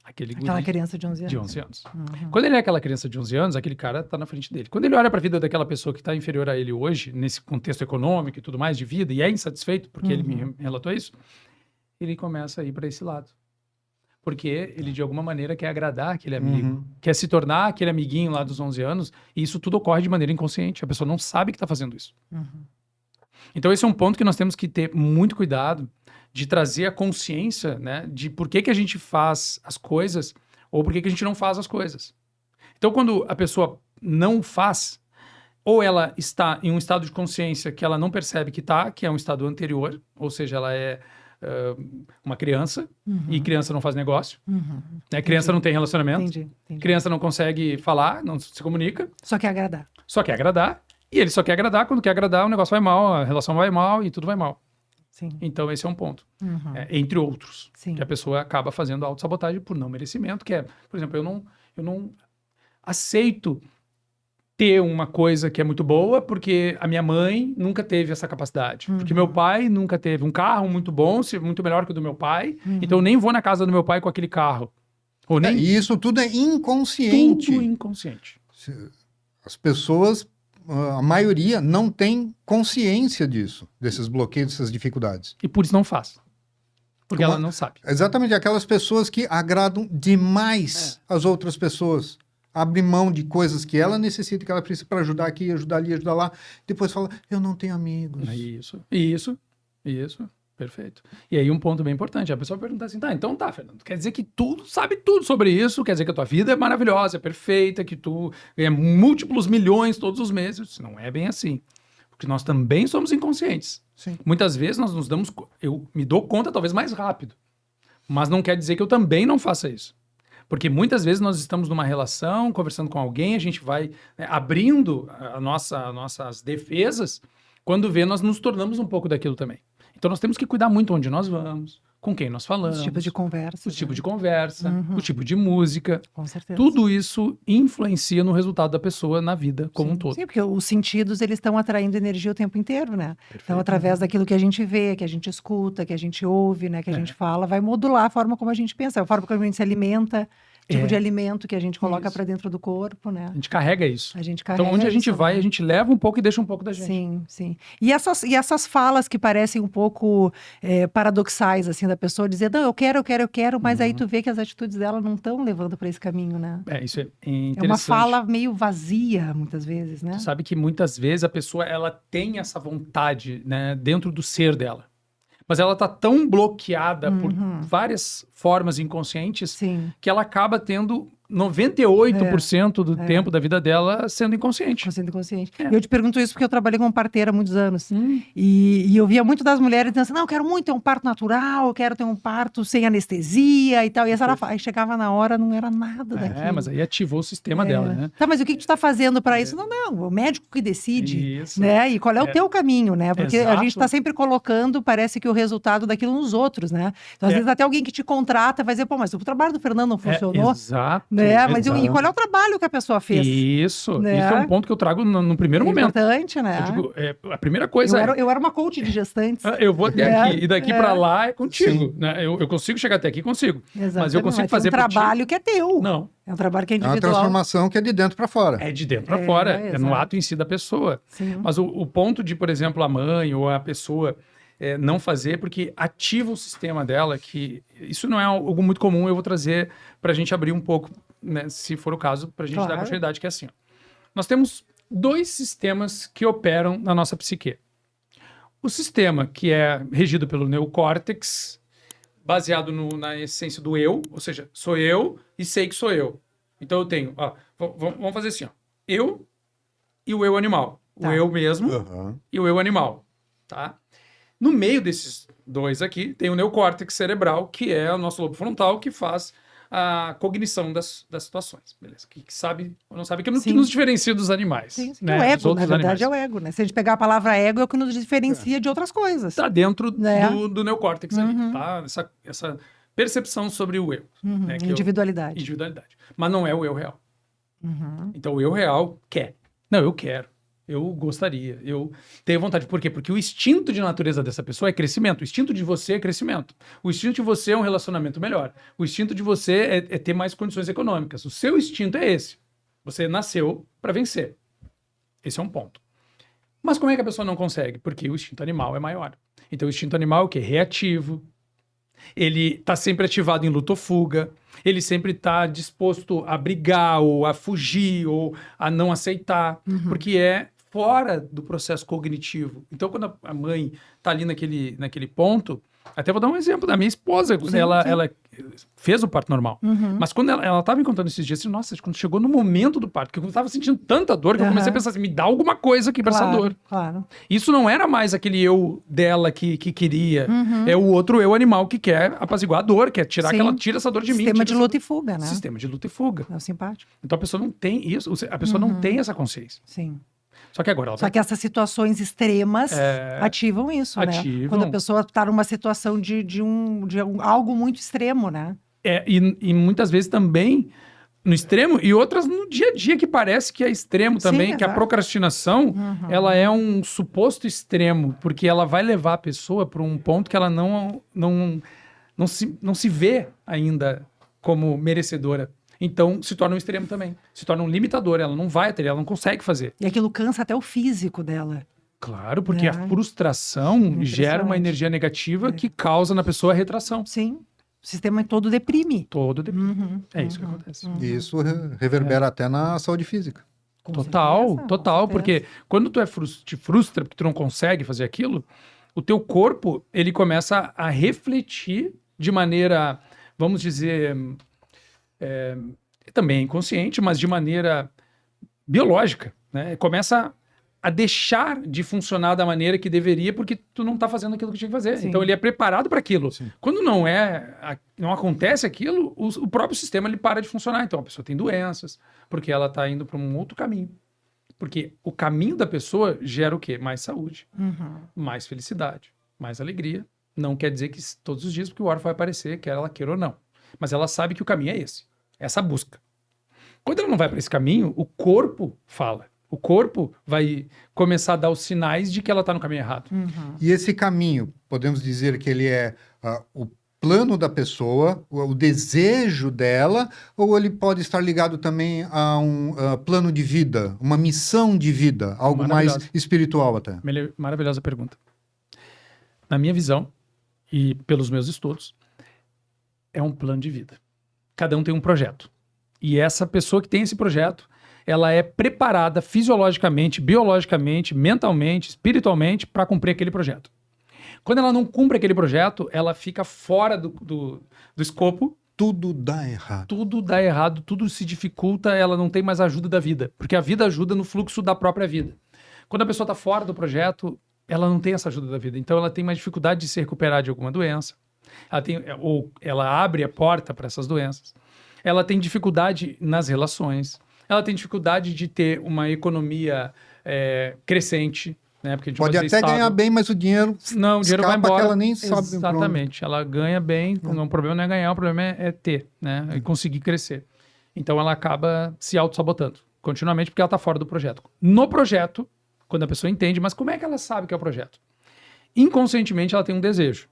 Aquele
Aquela
guri
criança de 11 anos.
de 11 anos.
Uhum.
Quando ele é aquela criança de 11 anos, aquele cara tá na frente dele. Quando ele olha para a vida daquela pessoa que está inferior a ele hoje, nesse contexto econômico e tudo mais de vida, e é insatisfeito, porque ele me relatou isso, ele começa a ir para esse lado. Porque ele, de alguma maneira, quer agradar aquele amigo, quer se tornar aquele amiguinho lá dos 11 anos, e isso tudo ocorre de maneira inconsciente. A pessoa não sabe que está fazendo isso. Então, esse é um ponto que nós temos que ter muito cuidado de trazer a consciência, né, de por que a gente faz as coisas ou por que a gente não faz as coisas. Então, quando a pessoa não faz, ou ela está em um estado de consciência que ela não percebe que está, que é um estado anterior, ou seja, ela é uma criança, e criança não faz negócio, né? Criança não tem relacionamento,
Entendi.
criança não consegue falar, não se comunica,
Só quer agradar.
só quer agradar, e ele só quer agradar, quando quer agradar o negócio vai mal, a relação vai mal e tudo vai mal.
Sim.
Então esse é um ponto, entre outros,
Sim.
que a pessoa acaba fazendo autossabotagem por não merecimento, que é, por exemplo, eu não aceito ter uma coisa que é muito boa porque a minha mãe nunca teve essa capacidade, porque meu pai nunca teve um carro muito bom, muito melhor que o do meu pai, então eu nem vou na casa do meu pai com aquele carro. Ou nem
E isso tudo é inconsciente.
tudo inconsciente.
As pessoas, a maioria, não tem consciência disso, desses bloqueios, dessas dificuldades.
E por isso não faz. Porque
Como
ela não sabe.
Exatamente, aquelas pessoas que agradam demais as outras pessoas. Abre mão de coisas que ela necessita, que ela precisa para ajudar aqui, ajudar ali, ajudar lá. Depois fala, eu não tenho amigos.
Isso. Perfeito. E aí um ponto bem importante, a pessoa pergunta assim, então tá, Fernando, quer dizer que tu sabe tudo sobre isso, quer dizer que a tua vida é maravilhosa, é perfeita, que tu ganha múltiplos milhões todos os meses. Não é bem assim. Porque nós também somos inconscientes.
Sim.
Muitas vezes nós nos damos... Eu me dou conta talvez mais rápido. Mas não quer dizer que eu também não faça isso. Porque muitas vezes nós estamos numa relação, conversando com alguém, a gente vai abrindo nossas defesas, quando vê, nós nos tornamos um pouco daquilo também. Então nós temos que cuidar muito onde nós vamos, com quem nós falamos.
Os tipos de conversa.
Os tipos de conversa, o tipo de música.
Com certeza.
Tudo isso influencia no resultado da pessoa na vida como um todo.
Sim, porque os sentidos, eles estão atraindo energia o tempo inteiro, né? Então, através daquilo que a gente vê, que a gente escuta, que a gente ouve, né? Que a gente fala, vai modular a forma como a gente pensa, a forma como a gente se alimenta, o tipo de alimento que a gente coloca para dentro do corpo, né?
A gente carrega isso.
A gente carrega
Então, onde a gente
isso,
vai,
né?
a gente leva um pouco e deixa um pouco da gente.
Sim, sim. E essas falas que parecem um pouco paradoxais, assim, da pessoa dizer, não, eu quero, mas aí tu vê que as atitudes dela não estão levando para esse caminho, né?
Isso é interessante.
É uma fala meio vazia, muitas vezes, né?
Tu sabe que muitas vezes a pessoa, ela tem essa vontade, né, dentro do ser dela. Mas ela tá tão bloqueada por várias formas inconscientes
Sim.
que ela acaba tendo 98% do tempo da vida dela sendo inconsciente.
Consciente. E eu te pergunto isso porque eu trabalhei como parteira há muitos anos. E eu via muito das mulheres dizendo assim, não, eu quero muito ter um parto natural, eu quero ter um parto sem anestesia e tal. E aí chegava na hora, não era nada daquilo.
Mas aí ativou o sistema dela, né?
Tá, mas o que tu tá fazendo para isso? Não, o médico que decide,
Isso.
né? E qual é o teu caminho, né? Porque a
Exato.
gente tá sempre colocando, parece que o resultado daquilo nos outros, né? Então, às vezes até alguém que te contrata vai dizer, pô, mas o trabalho do Fernando não funcionou.
Exato.
Né? Mas
exato.
e qual é o trabalho que a pessoa fez?
Isso.
Né?
Isso é um ponto que eu trago no primeiro momento.
Importante, né?
Eu digo, a primeira coisa
Eu era uma coach de gestantes.
eu vou até aqui, e daqui pra lá é contigo. Né? Eu consigo chegar até aqui, consigo.
Exatamente.
Mas eu consigo
Tem
fazer
um trabalho que é teu.
Não.
É um trabalho que é
É uma
individual.
transformação que é de dentro para fora.
É de dentro pra fora. É no
exato.
ato em si da pessoa.
Sim.
Mas o ponto de, por exemplo, a mãe ou a pessoa não fazer, porque ativa o sistema dela, que isso não é algo muito comum, eu vou trazer pra gente abrir um pouco, né, se for o caso, pra gente dar continuidade, que é assim. Ó. Nós temos 2 sistemas que operam na nossa psique. O sistema que é regido pelo neocórtex, baseado na essência do eu, ou seja, sou eu e sei que sou eu. Então eu tenho, vamos fazer assim, ó, eu e o eu animal.
Tá.
O eu mesmo e o eu animal, tá? No meio desses 2 aqui, tem o neocórtex cerebral, que é o nosso lobo frontal, que faz a cognição das situações, beleza? Que sabe ou não sabe, que nos diferencia dos animais.
Sim,
né?
O
Dos
ego, na
outros
verdade,
animais.
é o ego, né? Se a gente pegar a palavra ego, é o que nos diferencia de outras coisas.
Está dentro
Né?
do neocórtex ali, tá? Essa percepção sobre o eu. Né? Que
Individualidade.
individualidade. Mas não é o eu real. Então, o eu real quer. Não, eu quero. Eu gostaria, eu tenho vontade. Por quê? Porque o instinto de natureza dessa pessoa é crescimento. O instinto de você é crescimento. O instinto de você é um relacionamento melhor. O instinto de você é ter mais condições econômicas. O seu instinto é esse. Você nasceu para vencer. Esse é um ponto. Mas como é que a pessoa não consegue? Porque o instinto animal é maior. Então o instinto animal é o quê? Reativo. Ele está sempre ativado em luta ou fuga. Ele sempre está disposto a brigar ou a fugir ou a não aceitar. Porque é fora do processo cognitivo. Então, quando a mãe está ali naquele ponto, até vou dar um exemplo da minha esposa, ela fez o parto normal. Mas quando ela estava me contando esses dias, assim, nossa, quando chegou no momento do parto, que eu estava sentindo tanta dor, que eu comecei a pensar assim, me dá alguma coisa aqui para essa dor.
Claro.
Isso não era mais aquele eu dela que queria, é o outro eu animal que quer apaziguar a dor, quer tirar tira essa dor de mim.
Sistema de luta e fuga, né?
Sistema de luta e fuga.
É o simpático.
Então a pessoa não tem isso, a pessoa não tem essa consciência.
Sim.
Só que agora ela
Só que essas situações extremas ativam isso, né? Quando a pessoa está numa situação de algo muito extremo, né?
E muitas vezes também no extremo e outras no dia a dia que parece que é extremo também,
Sim,
que a
exato.
procrastinação ela é um suposto extremo, porque ela vai levar a pessoa para um ponto que ela não se vê ainda como merecedora. Então, se torna um extremo também. Se torna um limitador. Ela não vai até, ela não consegue fazer.
E aquilo cansa até o físico dela.
Claro, porque a frustração gera uma energia negativa que causa na pessoa a retração.
Sim. O sistema todo deprime.
Todo deprime. É isso que acontece.
E isso reverbera até na saúde física.
Total. Porque quando tu te frustra porque tu não consegue fazer aquilo, o teu corpo, ele começa a refletir de maneira, vamos dizer... também é inconsciente, mas de maneira biológica, né? Começa a deixar de funcionar da maneira que deveria porque tu não está fazendo aquilo que tinha que fazer.
Sim.
Então ele é preparado para aquilo. Sim. Quando não acontece aquilo, o próprio sistema ele para de funcionar. Então a pessoa tem doenças porque ela está indo para um outro caminho. Porque o caminho da pessoa gera o quê? Mais saúde, mais felicidade, mais alegria. Não quer dizer que todos os dias porque o órfão vai aparecer, quer ela queira ou não. Mas ela sabe que o caminho é esse. Essa busca. Quando ela não vai para esse caminho, o corpo fala. O corpo vai começar a dar os sinais de que ela está no caminho errado.
E esse caminho, podemos dizer que ele é o plano da pessoa, o desejo dela, ou ele pode estar ligado também a um plano de vida, uma missão de vida, algo mais espiritual até?
Maravilhosa pergunta. Na minha visão, e pelos meus estudos, é um plano de vida. Cada um tem um projeto. E essa pessoa que tem esse projeto, ela é preparada fisiologicamente, biologicamente, mentalmente, espiritualmente para cumprir aquele projeto. Quando ela não cumpre aquele projeto, ela fica fora do escopo.
Tudo dá errado.
Tudo dá errado, tudo se dificulta, ela não tem mais ajuda da vida. Porque a vida ajuda no fluxo da própria vida. Quando a pessoa está fora do projeto, ela não tem essa ajuda da vida. Então ela tem mais dificuldade de se recuperar de alguma doença. Ou ela abre a porta para essas doenças. Ela tem dificuldade nas relações. Ela tem dificuldade de ter uma economia crescente. Né? Porque
pode até ganhar bem, mas o dinheiro
vai embora.
Que ela nem sabe.
Exatamente. Ela ganha bem. O problema não é ganhar, o problema é ter. Né? E conseguir crescer. Então ela acaba se auto-sabotando continuamente porque ela está fora do projeto. No projeto, quando a pessoa entende, mas como é que ela sabe que é o projeto? Inconscientemente ela tem um desejo.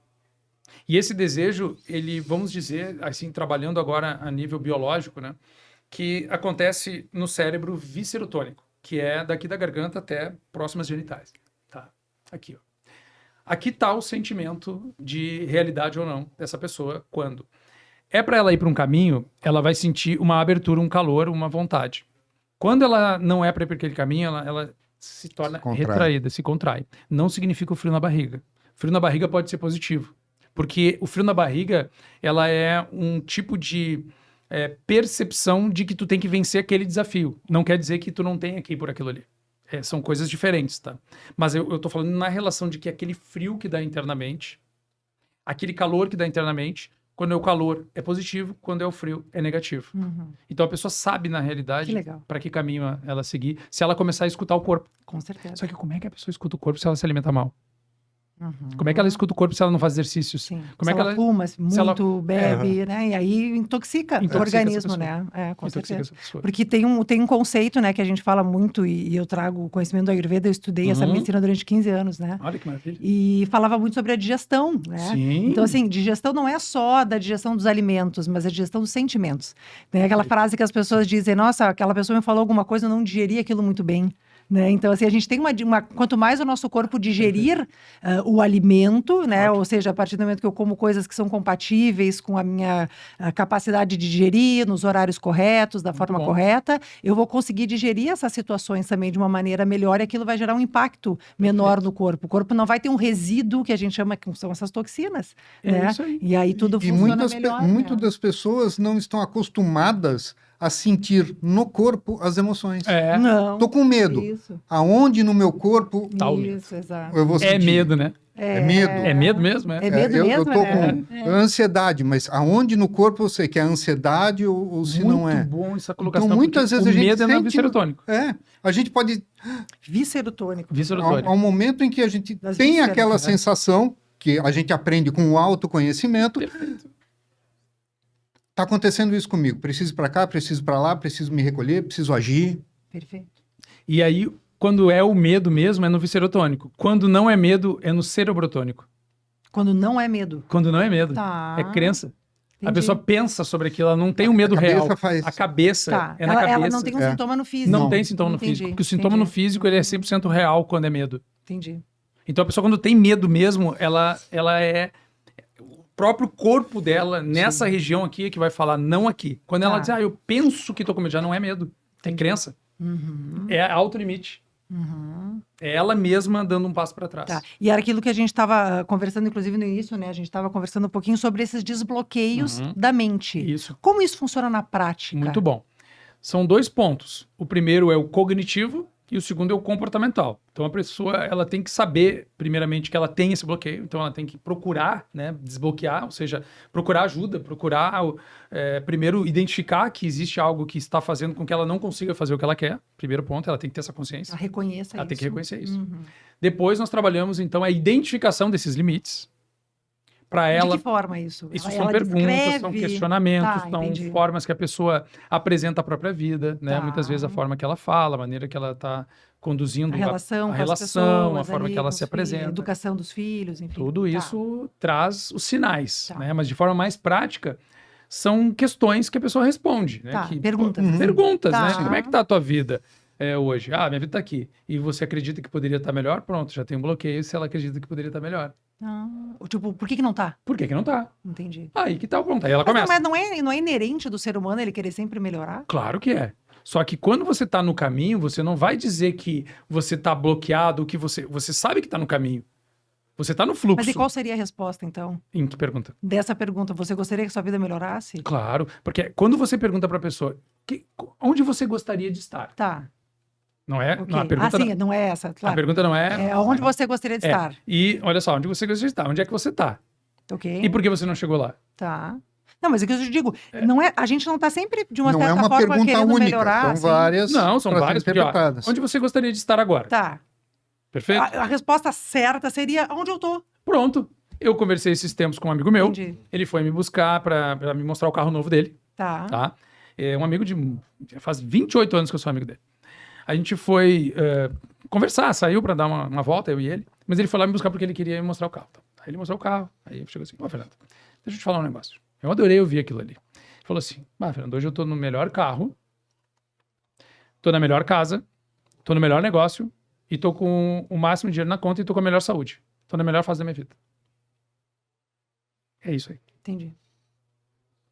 E esse desejo, ele, vamos dizer, assim, trabalhando agora a nível biológico, né, que acontece no cérebro viscerotônico, que é daqui da garganta até próximas genitais. Tá? Aqui, ó. Aqui está o sentimento de realidade ou não dessa pessoa quando é para ela ir para um caminho, ela vai sentir uma abertura, um calor, uma vontade. Quando ela não é para ir para aquele caminho, ela se torna retraída, se contrai. Não significa o frio na barriga. Frio na barriga pode ser positivo. Porque o frio na barriga, ela é um tipo de percepção de que tu tem que vencer aquele desafio. Não quer dizer que tu não tenha que ir por aquilo ali. São coisas diferentes, tá? Mas eu tô falando na relação de que aquele frio que dá internamente, aquele calor que dá internamente, quando é o calor é positivo, quando é o frio é negativo. Então a pessoa sabe na realidade para que caminho ela seguir, se ela começar a escutar o corpo.
Com certeza.
Só que como é que a pessoa escuta o corpo se ela se alimenta mal? Como é que ela escuta o corpo se ela não faz exercícios?
Sim.
Como
se
é que
ela fuma muito, bebe, né? E aí intoxica o
essa
organismo,
pessoa.
né? Com
Intoxica
certeza.
essa pessoa.
Porque tem um conceito, né, que a gente fala muito, e eu trago o conhecimento do Ayurveda, eu estudei essa medicina durante 15 anos, né?
Olha que maravilha.
E falava muito sobre a digestão, né?
Sim.
Então, assim, digestão não é só da digestão dos alimentos, mas a digestão dos sentimentos. Tem aquela frase que as pessoas dizem, nossa, aquela pessoa me falou alguma coisa, eu não digeri aquilo muito bem. Né? Então, assim, a gente tem quanto mais o nosso corpo digerir o alimento, né? Ou seja, a partir do momento que eu como coisas que são compatíveis com a minha capacidade de digerir, nos horários corretos, da forma correta, eu vou conseguir digerir essas situações também de uma maneira melhor e aquilo vai gerar um impacto menor no corpo. O corpo não vai ter um resíduo que a gente chama, que são essas toxinas, né?
Isso aí.
E aí tudo
E
funciona melhor,
muitas
né?
das pessoas não estão acostumadas a sentir no corpo as emoções.
Não.
Tô com medo.
Isso.
Aonde no meu corpo
Tá o medo.
Isso, exato.
eu vou sentir?
É medo, né?
É medo.
É medo mesmo,
É medo
eu
mesmo,
tô
né?
com ansiedade, mas aonde no corpo eu sei que é ansiedade ou se não é?
Muito bom essa colocação.
Então, muitas
porque
vezes
o
a gente
medo é
sente...
vicerotônico.
A gente pode...
Vicerotônico.
Vicerotônico.
Ao momento em que a gente
Das
tem
vísceras,
aquela
né?
sensação que a gente aprende com o autoconhecimento,
Perfeito.
tá acontecendo isso comigo. Preciso ir para cá, preciso ir para lá, preciso me recolher, preciso agir.
Perfeito.
E aí, quando é o medo mesmo, é no vicerotônico. Quando não é medo, é no cerebrotônico.
Quando não é medo.
Quando não é medo,
Tá.
é crença. A
Entendi.
pessoa pensa sobre aquilo, ela não tem o medo
a cabeça
real.
faz-
A cabeça
Tá.
é na cabeça.
Ela não tem um
É.
sintoma no físico.
Não tem sintoma no
Entendi,
físico, porque o sintoma no físico ele é 100% real quando é medo.
Entendi.
Então a pessoa quando tem medo mesmo, ela é o próprio corpo dela nessa região aqui que vai falar não aqui. Quando ela
Tá.
diz, eu penso que tô com medo, já não é medo, é crença.
Uhum.
É autolimite.
Uhum.
É ela mesma dando um passo para trás.
Tá. E era aquilo que a gente estava conversando, inclusive, no início, né? A gente estava conversando um pouquinho sobre esses desbloqueios da mente.
Isso.
Como isso funciona na prática?
Muito bom. São 2 pontos. O primeiro é o cognitivo e o segundo é o comportamental. Então a pessoa ela tem que saber, primeiramente, que ela tem esse bloqueio. Então ela tem que procurar, né, desbloquear, ou seja, procurar ajuda, procurar primeiro identificar que existe algo que está fazendo com que ela não consiga fazer o que ela quer. Primeiro ponto, ela tem que ter essa consciência.
Ela reconheça
Ela
isso.
tem que reconhecer isso.
Uhum.
Depois nós trabalhamos então a identificação desses limites para ela.
De que forma isso?
Isso
Ela
são perguntas,
descreve?
são questionamentos,
Tá,
são
entendi.
formas que a pessoa apresenta a própria vida, né?
Tá.
Muitas vezes a forma que ela fala, a maneira que ela está conduzindo
A relação,
a
com as
relação,
pessoas
a forma
ali,
que ela
com
se
os filhos,
apresenta.
a educação dos filhos, enfim.
Tudo
Tá.
isso traz os sinais,
Tá.
né? Mas de forma mais prática, são questões que a pessoa responde, né?
Tá,
Que,
perguntas.
Perguntas,
Tá.
né? Como é que tá a tua vida hoje? Minha vida tá aqui. E você acredita que poderia estar melhor? Pronto, já tem um bloqueio se ela acredita que poderia estar melhor.
Tipo, por que não tá?
Por que que não tá?
Entendi.
Aí que tal, pronto. Aí ela
Mas,
começa.
não é inerente do ser humano ele querer sempre melhorar?
Claro que é. Só que quando você tá no caminho, você não vai dizer que você tá bloqueado, que você sabe que tá no caminho. Você tá no fluxo.
Mas e qual seria a resposta, então?
Em que pergunta?
Dessa pergunta, você gostaria que sua vida melhorasse?
Claro, porque quando você pergunta pra pessoa, onde você gostaria de estar?
Tá.
Não é?
Ok.
Não, a pergunta
sim, não é essa,
a
claro.
pergunta não é...
É onde você gostaria de estar.
E olha só, onde você gostaria de estar? Onde é que você tá?
Ok.
E por que você não chegou lá?
Tá. Não, mas é que eu digo, não é, a gente não tá sempre, de uma
Não é
certa
uma
forma,
pergunta
querendo
única,
melhorar.
são
assim.
várias
Não, são
pra serem
várias, porque, ó,
interpretadas.
onde você gostaria de estar agora?
Tá.
Perfeito?
A resposta certa seria onde eu tô.
Pronto. Eu conversei esses tempos com um amigo meu.
Entendi.
Ele foi me buscar pra me mostrar o carro novo dele.
Tá.
Tá? É um amigo faz 28 anos que eu sou amigo dele. A gente foi conversar, saiu pra dar uma volta, eu e ele. Mas ele foi lá me buscar porque ele queria me mostrar o carro. Tá? Aí ele mostrou o carro. Aí ele chegou assim, Fernando, deixa eu te falar um negócio. Eu adorei ouvir aquilo ali. Ele falou assim, Fernando, hoje eu tô no melhor carro, tô na melhor casa, tô no melhor negócio e tô com o máximo de dinheiro na conta e tô com a melhor saúde. Tô na melhor fase da minha vida. É isso aí.
Entendi.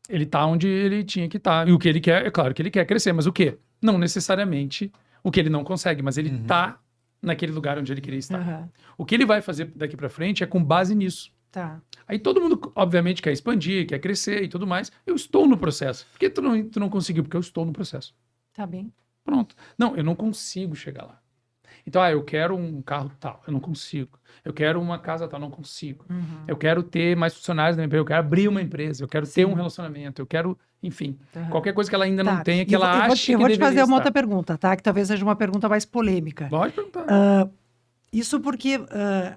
Ele tá onde ele tinha que estar. E o que ele quer, é claro que ele quer crescer, mas o quê? Não necessariamente o que ele não consegue, mas ele tá naquele lugar onde ele queria estar.
Aham.
O que ele vai fazer daqui pra frente é com base nisso.
Tá.
Aí todo mundo, obviamente, quer expandir, quer crescer e tudo mais. Eu estou no processo. Por que tu não conseguiu? Porque eu estou no processo.
Tá bem.
Pronto. Não, eu não consigo chegar lá. Então, eu quero um carro tal, eu não consigo. Eu quero uma casa tal, não consigo.
Uhum.
Eu quero ter mais funcionários na minha empresa, eu quero abrir uma empresa, eu quero ter um relacionamento, eu quero, enfim,
Aham.
qualquer coisa que ela ainda não
Tá.
tenha, que
Eu vou
ela
te-
ache
Eu
que
vou te
deveria
fazer uma
estar.
outra pergunta, tá? Que talvez seja uma pergunta mais polêmica.
Pode perguntar.
Isso porque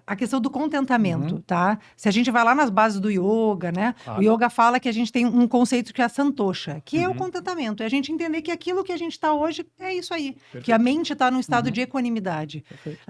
a questão do contentamento, tá? Se a gente vai lá nas bases do yoga, né?
Claro.
O yoga fala que a gente tem um conceito que é a santosha, que é o contentamento. É a gente entender que aquilo que a gente está hoje é isso aí.
Perfeito.
Que a mente está num estado de equanimidade.
Perfeito.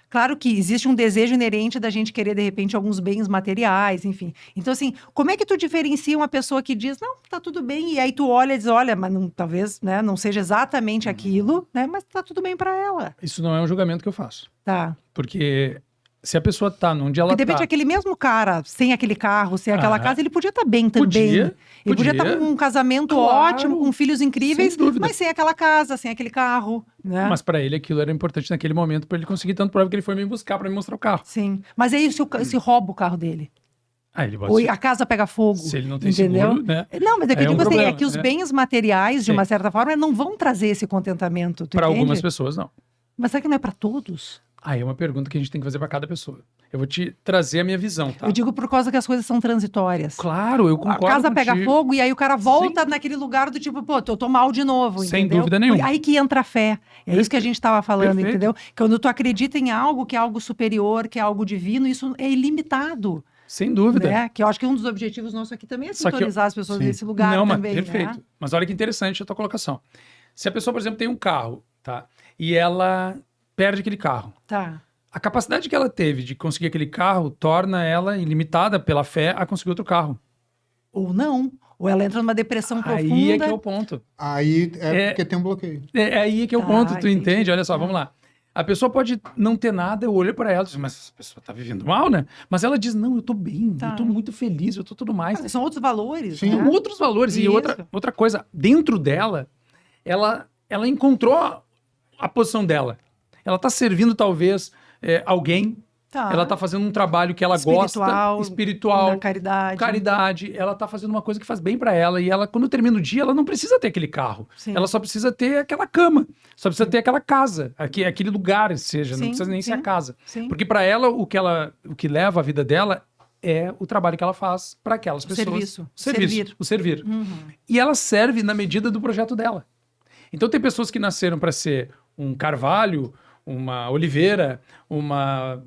Claro que existe um desejo inerente da gente querer, de repente, alguns bens materiais, enfim. Então, assim, como é que tu diferencia uma pessoa que diz, não, tá tudo bem, e aí tu olha e diz, olha, mas talvez, né, não seja exatamente aquilo, né? Mas tá tudo bem para ela.
Isso não é um julgamento que eu faço.
Tá.
Porque se a pessoa tá onde ela
Porque, de repente,
tá...
aquele mesmo cara, sem aquele carro, sem aquela casa, ele podia estar bem também.
Podia,
Ele podia
podia.
estar com um casamento
Claro.
ótimo, com filhos incríveis,
Sem dúvida.
mas sem aquela casa, sem aquele carro, né?
Mas pra ele aquilo era importante naquele momento pra ele conseguir tanto prova que ele foi me buscar pra me mostrar o carro.
Sim. Mas aí se rouba o carro dele.
Aí ele bota...
Ou a casa pega fogo.
Se ele não tem
entendeu?
seguro, né?
Não, mas é que
É
eu
um
digo assim,
problema,
é que os
né?
bens materiais, de
Sim.
uma certa forma, não vão trazer esse contentamento. Tu
Pra
entende?
algumas pessoas, não.
Mas será que não é para todos?
Aí é uma pergunta que a gente tem que fazer pra cada pessoa. Eu vou te trazer a minha visão, tá?
Eu digo por causa que as coisas são transitórias.
Claro, eu
A
concordo
casa pega
contigo.
fogo e aí o cara volta naquele lugar do tipo, pô, eu tô mal de novo,
Sem
entendeu?
dúvida nenhuma.
Aí que entra a fé. É isso que a gente tava falando,
Perfeito.
entendeu? Quando tu acredita em algo que é algo superior, que é algo divino, isso é ilimitado,
Sem dúvida.
né? Que eu acho que um dos objetivos nossos aqui também é
Só que eu-
sintonizar as pessoas
Sim.
nesse lugar
Não,
também,
mas perfeito.
né?
Mas olha que interessante a tua colocação. Se a pessoa, por exemplo, tem um carro, tá? E ela perde aquele carro.
Tá.
A capacidade que ela teve de conseguir aquele carro torna ela ilimitada pela fé a conseguir outro carro.
Ou não. Ou ela entra numa depressão profunda.
Aí é que é o ponto.
Aí
É-
porque tem um bloqueio.
É aí que é o
Ah,
ponto, tu
entendi.
entende? Olha só,
Ah.
vamos lá. A pessoa pode não ter nada, eu olho pra ela e digo, mas essa pessoa tá vivendo mal, né? Mas ela diz, não, eu tô bem,
Tá.
eu tô muito feliz, eu tô tudo mais.
São outros valores,
Sim.
né?
São outros valores. E
Isso.
outra coisa, dentro dela, ela encontrou a posição dela. Ela tá servindo, talvez, alguém.
Tá.
Ela tá fazendo um trabalho que ela
Espiritual,
gosta, espiritual,
Da caridade.
caridade. Ela tá fazendo uma coisa que faz bem pra ela. E ela, quando termina o dia, ela não precisa ter aquele carro.
Sim.
Ela só precisa ter aquela cama. Só precisa ter aquela casa. Aquele lugar, seja. Não
Sim,
precisa nem ser a
sim.
casa.
Sim.
Porque pra ela, o que leva a vida dela é o trabalho que ela faz para aquelas pessoas.
serviço.
O serviço.
Servir.
O servir.
Uhum.
E ela serve na medida do projeto dela. Então tem pessoas que nasceram para ser um carvalho, uma oliveira, uma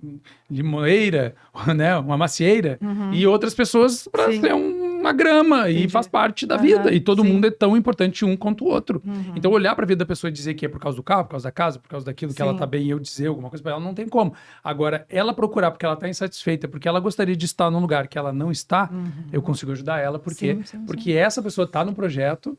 limoeira, né, uma macieira, e outras pessoas para
Uhum. Sim.
ser uma grama e
Entendi.
faz parte da
Aham,
vida. E todo
sim.
mundo é tão importante um quanto o outro.
Uhum.
Então olhar para a vida da pessoa e dizer que é por causa do carro, por causa da casa, por causa daquilo que ela
Sim.
tá bem e eu dizer alguma coisa para ela, não tem como. Agora, ela procurar porque ela tá insatisfeita, porque ela gostaria de estar num lugar que ela não está, eu consigo ajudar ela porque,
Sim, sim,
porque essa pessoa tá no projeto,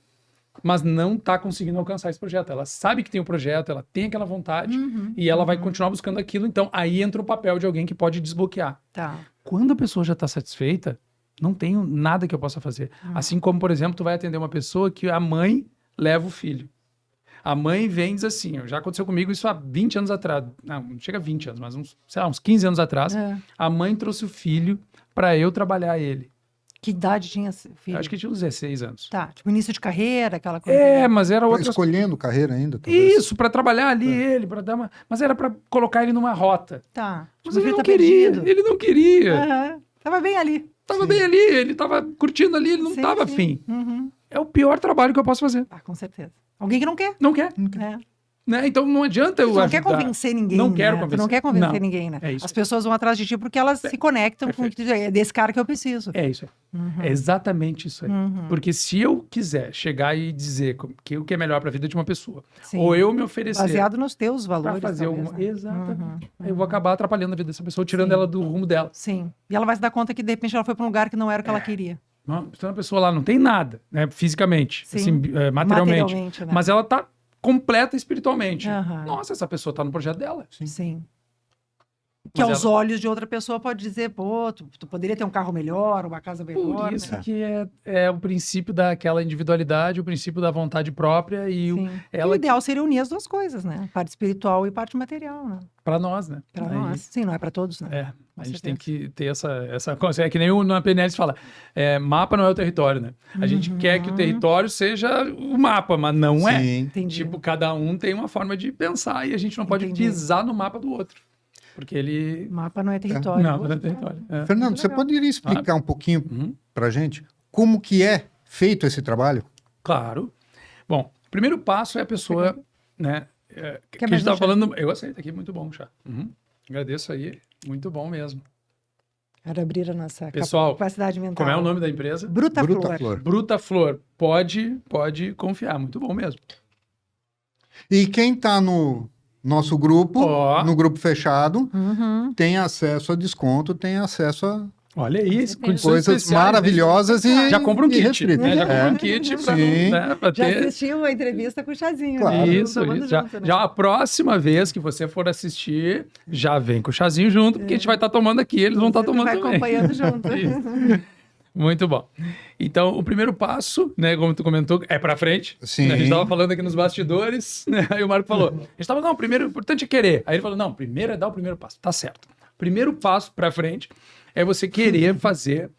mas não tá conseguindo alcançar esse projeto. Ela sabe que tem um projeto, ela tem aquela vontade e ela vai continuar buscando aquilo. Então, aí entra o papel de alguém que pode desbloquear.
Tá.
Quando a pessoa já está satisfeita, não tenho nada que eu possa fazer. Assim como, por exemplo, tu vai atender uma pessoa que a mãe leva o filho. A mãe vem e diz assim, já aconteceu comigo isso há 20 anos atrás. Não chega a 20 anos, mas uns 15 anos atrás.
É.
A mãe trouxe o filho para eu trabalhar ele.
Que idade tinha esse filho?
Eu acho que tinha uns 16 anos.
Tá, tipo início de carreira, aquela coisa.
Mas era
Tá
outra
escolhendo carreira ainda, talvez.
Isso, para trabalhar ali ele, para dar uma... Mas era para colocar ele numa rota.
Tá.
Mas
Tipo,
ele
o filho
não
tá
queria,
perdido.
ele não queria.
Aham. Tava bem ali.
Tava bem ali, ele tava curtindo ali, ele não
Sim,
tava
sim.
afim.
Uhum.
É o pior trabalho que eu posso fazer.
Ah, com certeza. Alguém que não quer.
Não quer,
Né?
né? Então não adianta eu
Tu não quer
ajudar.
convencer ninguém.
Não
né?
quero
Tu
convencer.
não quer convencer
Não.
ninguém, né?
É isso.
As pessoas vão atrás de ti porque elas se conectam com o que tu diz. É desse cara que eu preciso.
É isso aí. É exatamente isso aí.
Uhum.
Porque se eu quiser chegar e dizer que o que é melhor para a vida de uma pessoa,
Sim.
ou eu me oferecer
Baseado nos teus
para
valores.
fazer
talvez,
alguma...
né?
Exatamente. Eu vou acabar atrapalhando a vida dessa pessoa, tirando ela do rumo dela.
Sim. E ela vai se dar conta que de repente ela foi para um lugar que não era o que ela queria.
Então a pessoa lá não tem nada, né? Fisicamente,
Sim.
assim, materialmente.
Materialmente, né?
Mas ela tá completa espiritualmente.
Aham.
Nossa, essa pessoa tá no projeto dela.
Sim. Que
Mas
aos olhos de outra pessoa pode dizer, pô, tu poderia ter um carro melhor, uma casa melhor.
Por isso
né?
que é o princípio daquela individualidade, o princípio da vontade própria e
Sim.
ela
O ideal seria unir as duas coisas, né? Parte espiritual e parte material, né?
para nós, né?
Para
Aí,
nós. Sim, não é para todos, né?
É,
Com
a gente
certeza.
tem que ter essa coisa. É que nem na PNL se fala, mapa não é o território, né? A gente quer que o território seja o mapa, mas não é.
Sim.
Entendi.
Tipo, cada um tem uma forma de pensar e a gente não pode
Entendi.
pisar no mapa do outro. Porque ele...
Mapa não é território.
Não é território. É.
Fernando, você
legal.
poderia explicar um pouquinho
Uhum.
pra gente como que é feito esse trabalho?
Claro. Bom, o primeiro passo é a pessoa, né? Que a
mais
gente estava
um chá?
falando. Eu aceito aqui, muito bom o chá. Uhum. Agradeço aí. Muito bom mesmo.
Quero abrir a nossa
Pessoal,
capacidade mental.
como é o nome da empresa?
Bruta
Bruta
Flor.
Flor.
Bruta Flor. Pode confiar. Muito bom mesmo.
E quem está no nosso grupo,
Ó.
no grupo fechado,
Uhum.
tem acesso a desconto, tem acesso a
Olha aí,
certeza.
condições
coisas
especiais,
maravilhosas
né?
e
Já compra um
e
kit,
restritas.
né? Já compra
É.
um kit pra,
Sim.
né, pra
Já
ter...
assistiu a entrevista com o chazinho,
Claro.
né?
Isso,
Tomando
isso. Já,
junto, né?
já a próxima vez que você for assistir, já vem com o chazinho junto, porque a gente vai estar tomando aqui, eles vão estar
Você
tomando
vai
também.
acompanhando junto.
Isso. Muito bom. Então, o primeiro passo, né, como tu comentou, é pra frente.
Sim.
Né? A gente estava falando aqui nos bastidores, né? Aí o Marco falou, a gente estava, não, primeiro, o importante é querer. Aí ele falou, não, primeiro é dar o primeiro passo. Tá certo. Primeiro passo pra frente é você querer fazer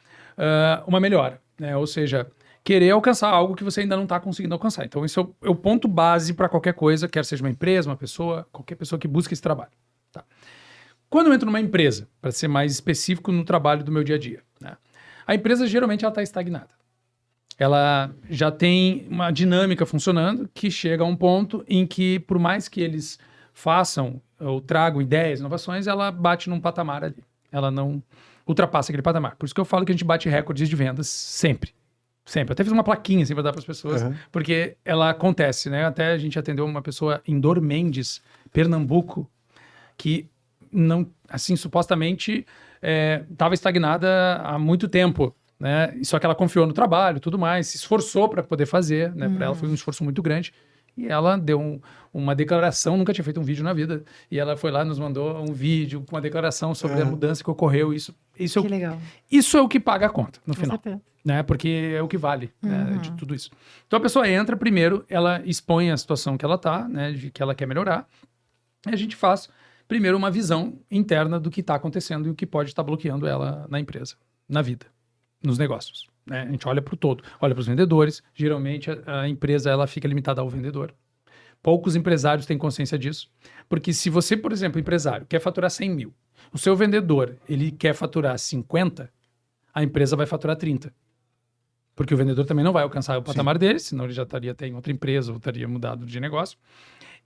uma melhora, né? Ou seja, querer alcançar algo que você ainda não está conseguindo alcançar. Então, esse é o ponto base para qualquer coisa, quer seja uma empresa, uma pessoa, qualquer pessoa que busque esse trabalho. Tá? Quando eu entro numa empresa, para ser mais específico no trabalho do meu dia a dia, né? A empresa geralmente ela está estagnada. Ela já tem uma dinâmica funcionando que chega a um ponto em que, por mais que eles façam ou tragam ideias, inovações, ela bate num patamar ali. Ela não ultrapassa aquele patamar. Por isso que eu falo que a gente bate recordes de vendas sempre. Sempre. Eu até fiz uma plaquinha assim para dar para as pessoas,
Uhum.
porque ela acontece, né? Até a gente atendeu uma pessoa em Dor Mendes, Pernambuco, que não, assim, supostamente estava estagnada há muito tempo, né? Só que ela confiou no trabalho, tudo mais, se esforçou para poder fazer, né? Para ela foi um esforço muito grande. E ela deu uma declaração, nunca tinha feito um vídeo na vida. E ela foi lá, nos mandou um vídeo com uma declaração sobre a mudança que ocorreu. Isso
Que legal.
isso é o que paga a conta, no
Com
final.
certeza.
Né? Porque é o que vale, né, de tudo isso. Então a pessoa entra, primeiro, ela expõe a situação que ela está, né, de que ela quer melhorar. E a gente faz, primeiro, uma visão interna do que está acontecendo e o que pode estar bloqueando ela na empresa, na vida, nos negócios. Né? A gente olha para o todo, olha para os vendedores. Geralmente a empresa ela fica limitada ao vendedor. Poucos empresários têm consciência disso. Porque se você, por exemplo, empresário, quer faturar 100 mil, o seu vendedor ele quer faturar 50, a empresa vai faturar 30. Porque o vendedor também não vai alcançar o patamar dele, senão ele já estaria até em outra empresa ou estaria mudado de negócio.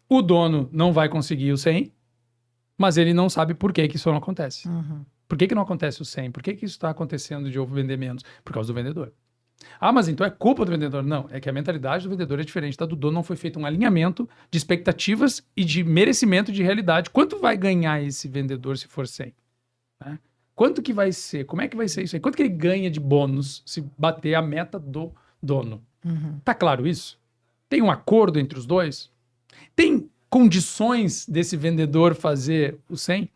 O dono não vai conseguir o 100, mas ele não sabe por que isso não acontece. Por que não acontece o 100? Por que isso está acontecendo de eu vender menos? Por causa do vendedor. Ah, mas então é culpa do vendedor? Não, é que a mentalidade do vendedor é diferente da do dono, não foi feito um alinhamento de expectativas e de merecimento de realidade. Quanto vai ganhar esse vendedor se for 100? Né? Quanto que vai ser? Como é que vai ser isso aí? Quanto que ele ganha de bônus se bater a meta do dono? Tá claro isso? Tem um acordo entre os dois? Tem condições desse vendedor fazer o 100?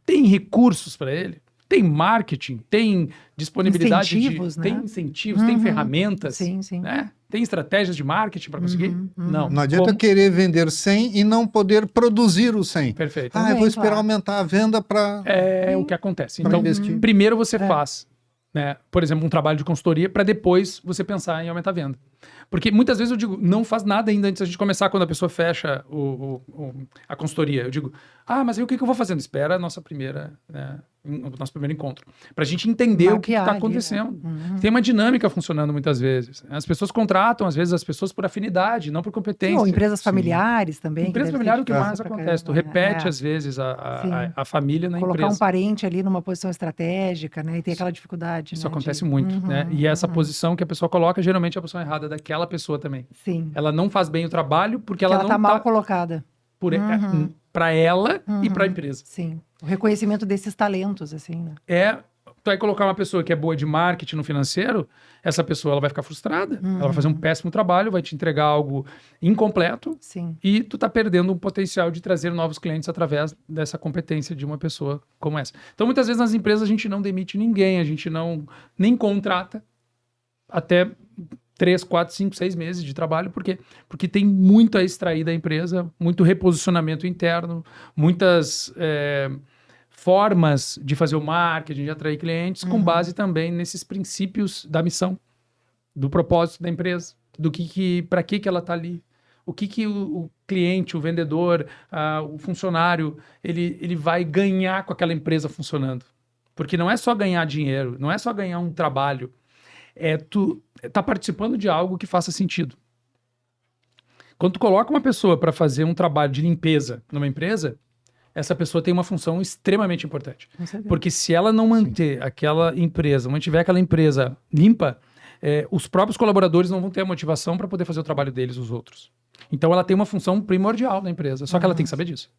Tem recursos para ele? Tem marketing? Tem disponibilidade
Incentivos,
de...
né?
Tem incentivos, tem ferramentas?
Sim, sim.
Né? Tem estratégias de marketing para conseguir? Não.
Não adianta
Como?
querer vender 100 e não poder produzir o 100.
Perfeito.
Ah, eu
Também,
vou esperar
claro.
aumentar a venda para...
É o que acontece.
Pra
Então,
investir.
primeiro você faz, né, por exemplo, um trabalho de consultoria para depois você pensar em aumentar a venda. Porque muitas vezes eu digo, não faz nada ainda antes da gente começar, quando a pessoa fecha a consultoria. Eu digo, mas aí o que eu vou fazendo? Espera a nossa primeira, né, o nosso primeiro encontro. Para a gente entender o que
Mapear
está
ali,
acontecendo.
né?
Tem uma dinâmica funcionando muitas vezes. As pessoas contratam, às vezes, as pessoas por afinidade, não por competência.
Ou empresas familiares também. que
Empresa
deve
familiar é
ser
o que
difícil
mais
pra
acontece. Tu
caramba, né?
repete, às vezes,
Sim.
a família na
Colocar
empresa.
um parente ali numa posição estratégica, né? E tem aquela dificuldade.
Isso
né,
acontece
de-
muito, né? E essa posição que a pessoa coloca, geralmente é a posição errada daquela pessoa também.
Sim.
Ela não faz bem o trabalho porque
Que
ela
ela
não
tá mal
tá
colocada.
para ela e para a empresa.
Sim. O reconhecimento desses talentos, assim, né?
Tu vai colocar uma pessoa que é boa de marketing no financeiro, essa pessoa ela vai ficar frustrada, ela vai fazer um péssimo trabalho, vai te entregar algo incompleto
Sim.
e tu tá perdendo o potencial de trazer novos clientes através dessa competência de uma pessoa como essa. Então, muitas vezes nas empresas a gente não demite ninguém, a gente não nem contrata até 3, 4, 5, 6 meses de trabalho. Por quê? Porque tem muito a extrair da empresa, muito reposicionamento interno, muitas formas de fazer o marketing, de atrair clientes, com base também nesses princípios da missão, do propósito da empresa, do para que ela está ali, o que o cliente, o vendedor, o funcionário, ele vai ganhar com aquela empresa funcionando. Porque não é só ganhar dinheiro, não é só ganhar um trabalho, tu tá participando de algo que faça sentido. Quando tu coloca uma pessoa para fazer um trabalho de limpeza numa empresa, essa pessoa tem uma função extremamente importante.
Com certeza.
Porque se ela não manter aquela empresa, mantiver aquela empresa limpa, os próprios colaboradores não vão ter a motivação para poder fazer o trabalho deles, os outros. Então ela tem uma função primordial na empresa, só que ela tem que saber disso.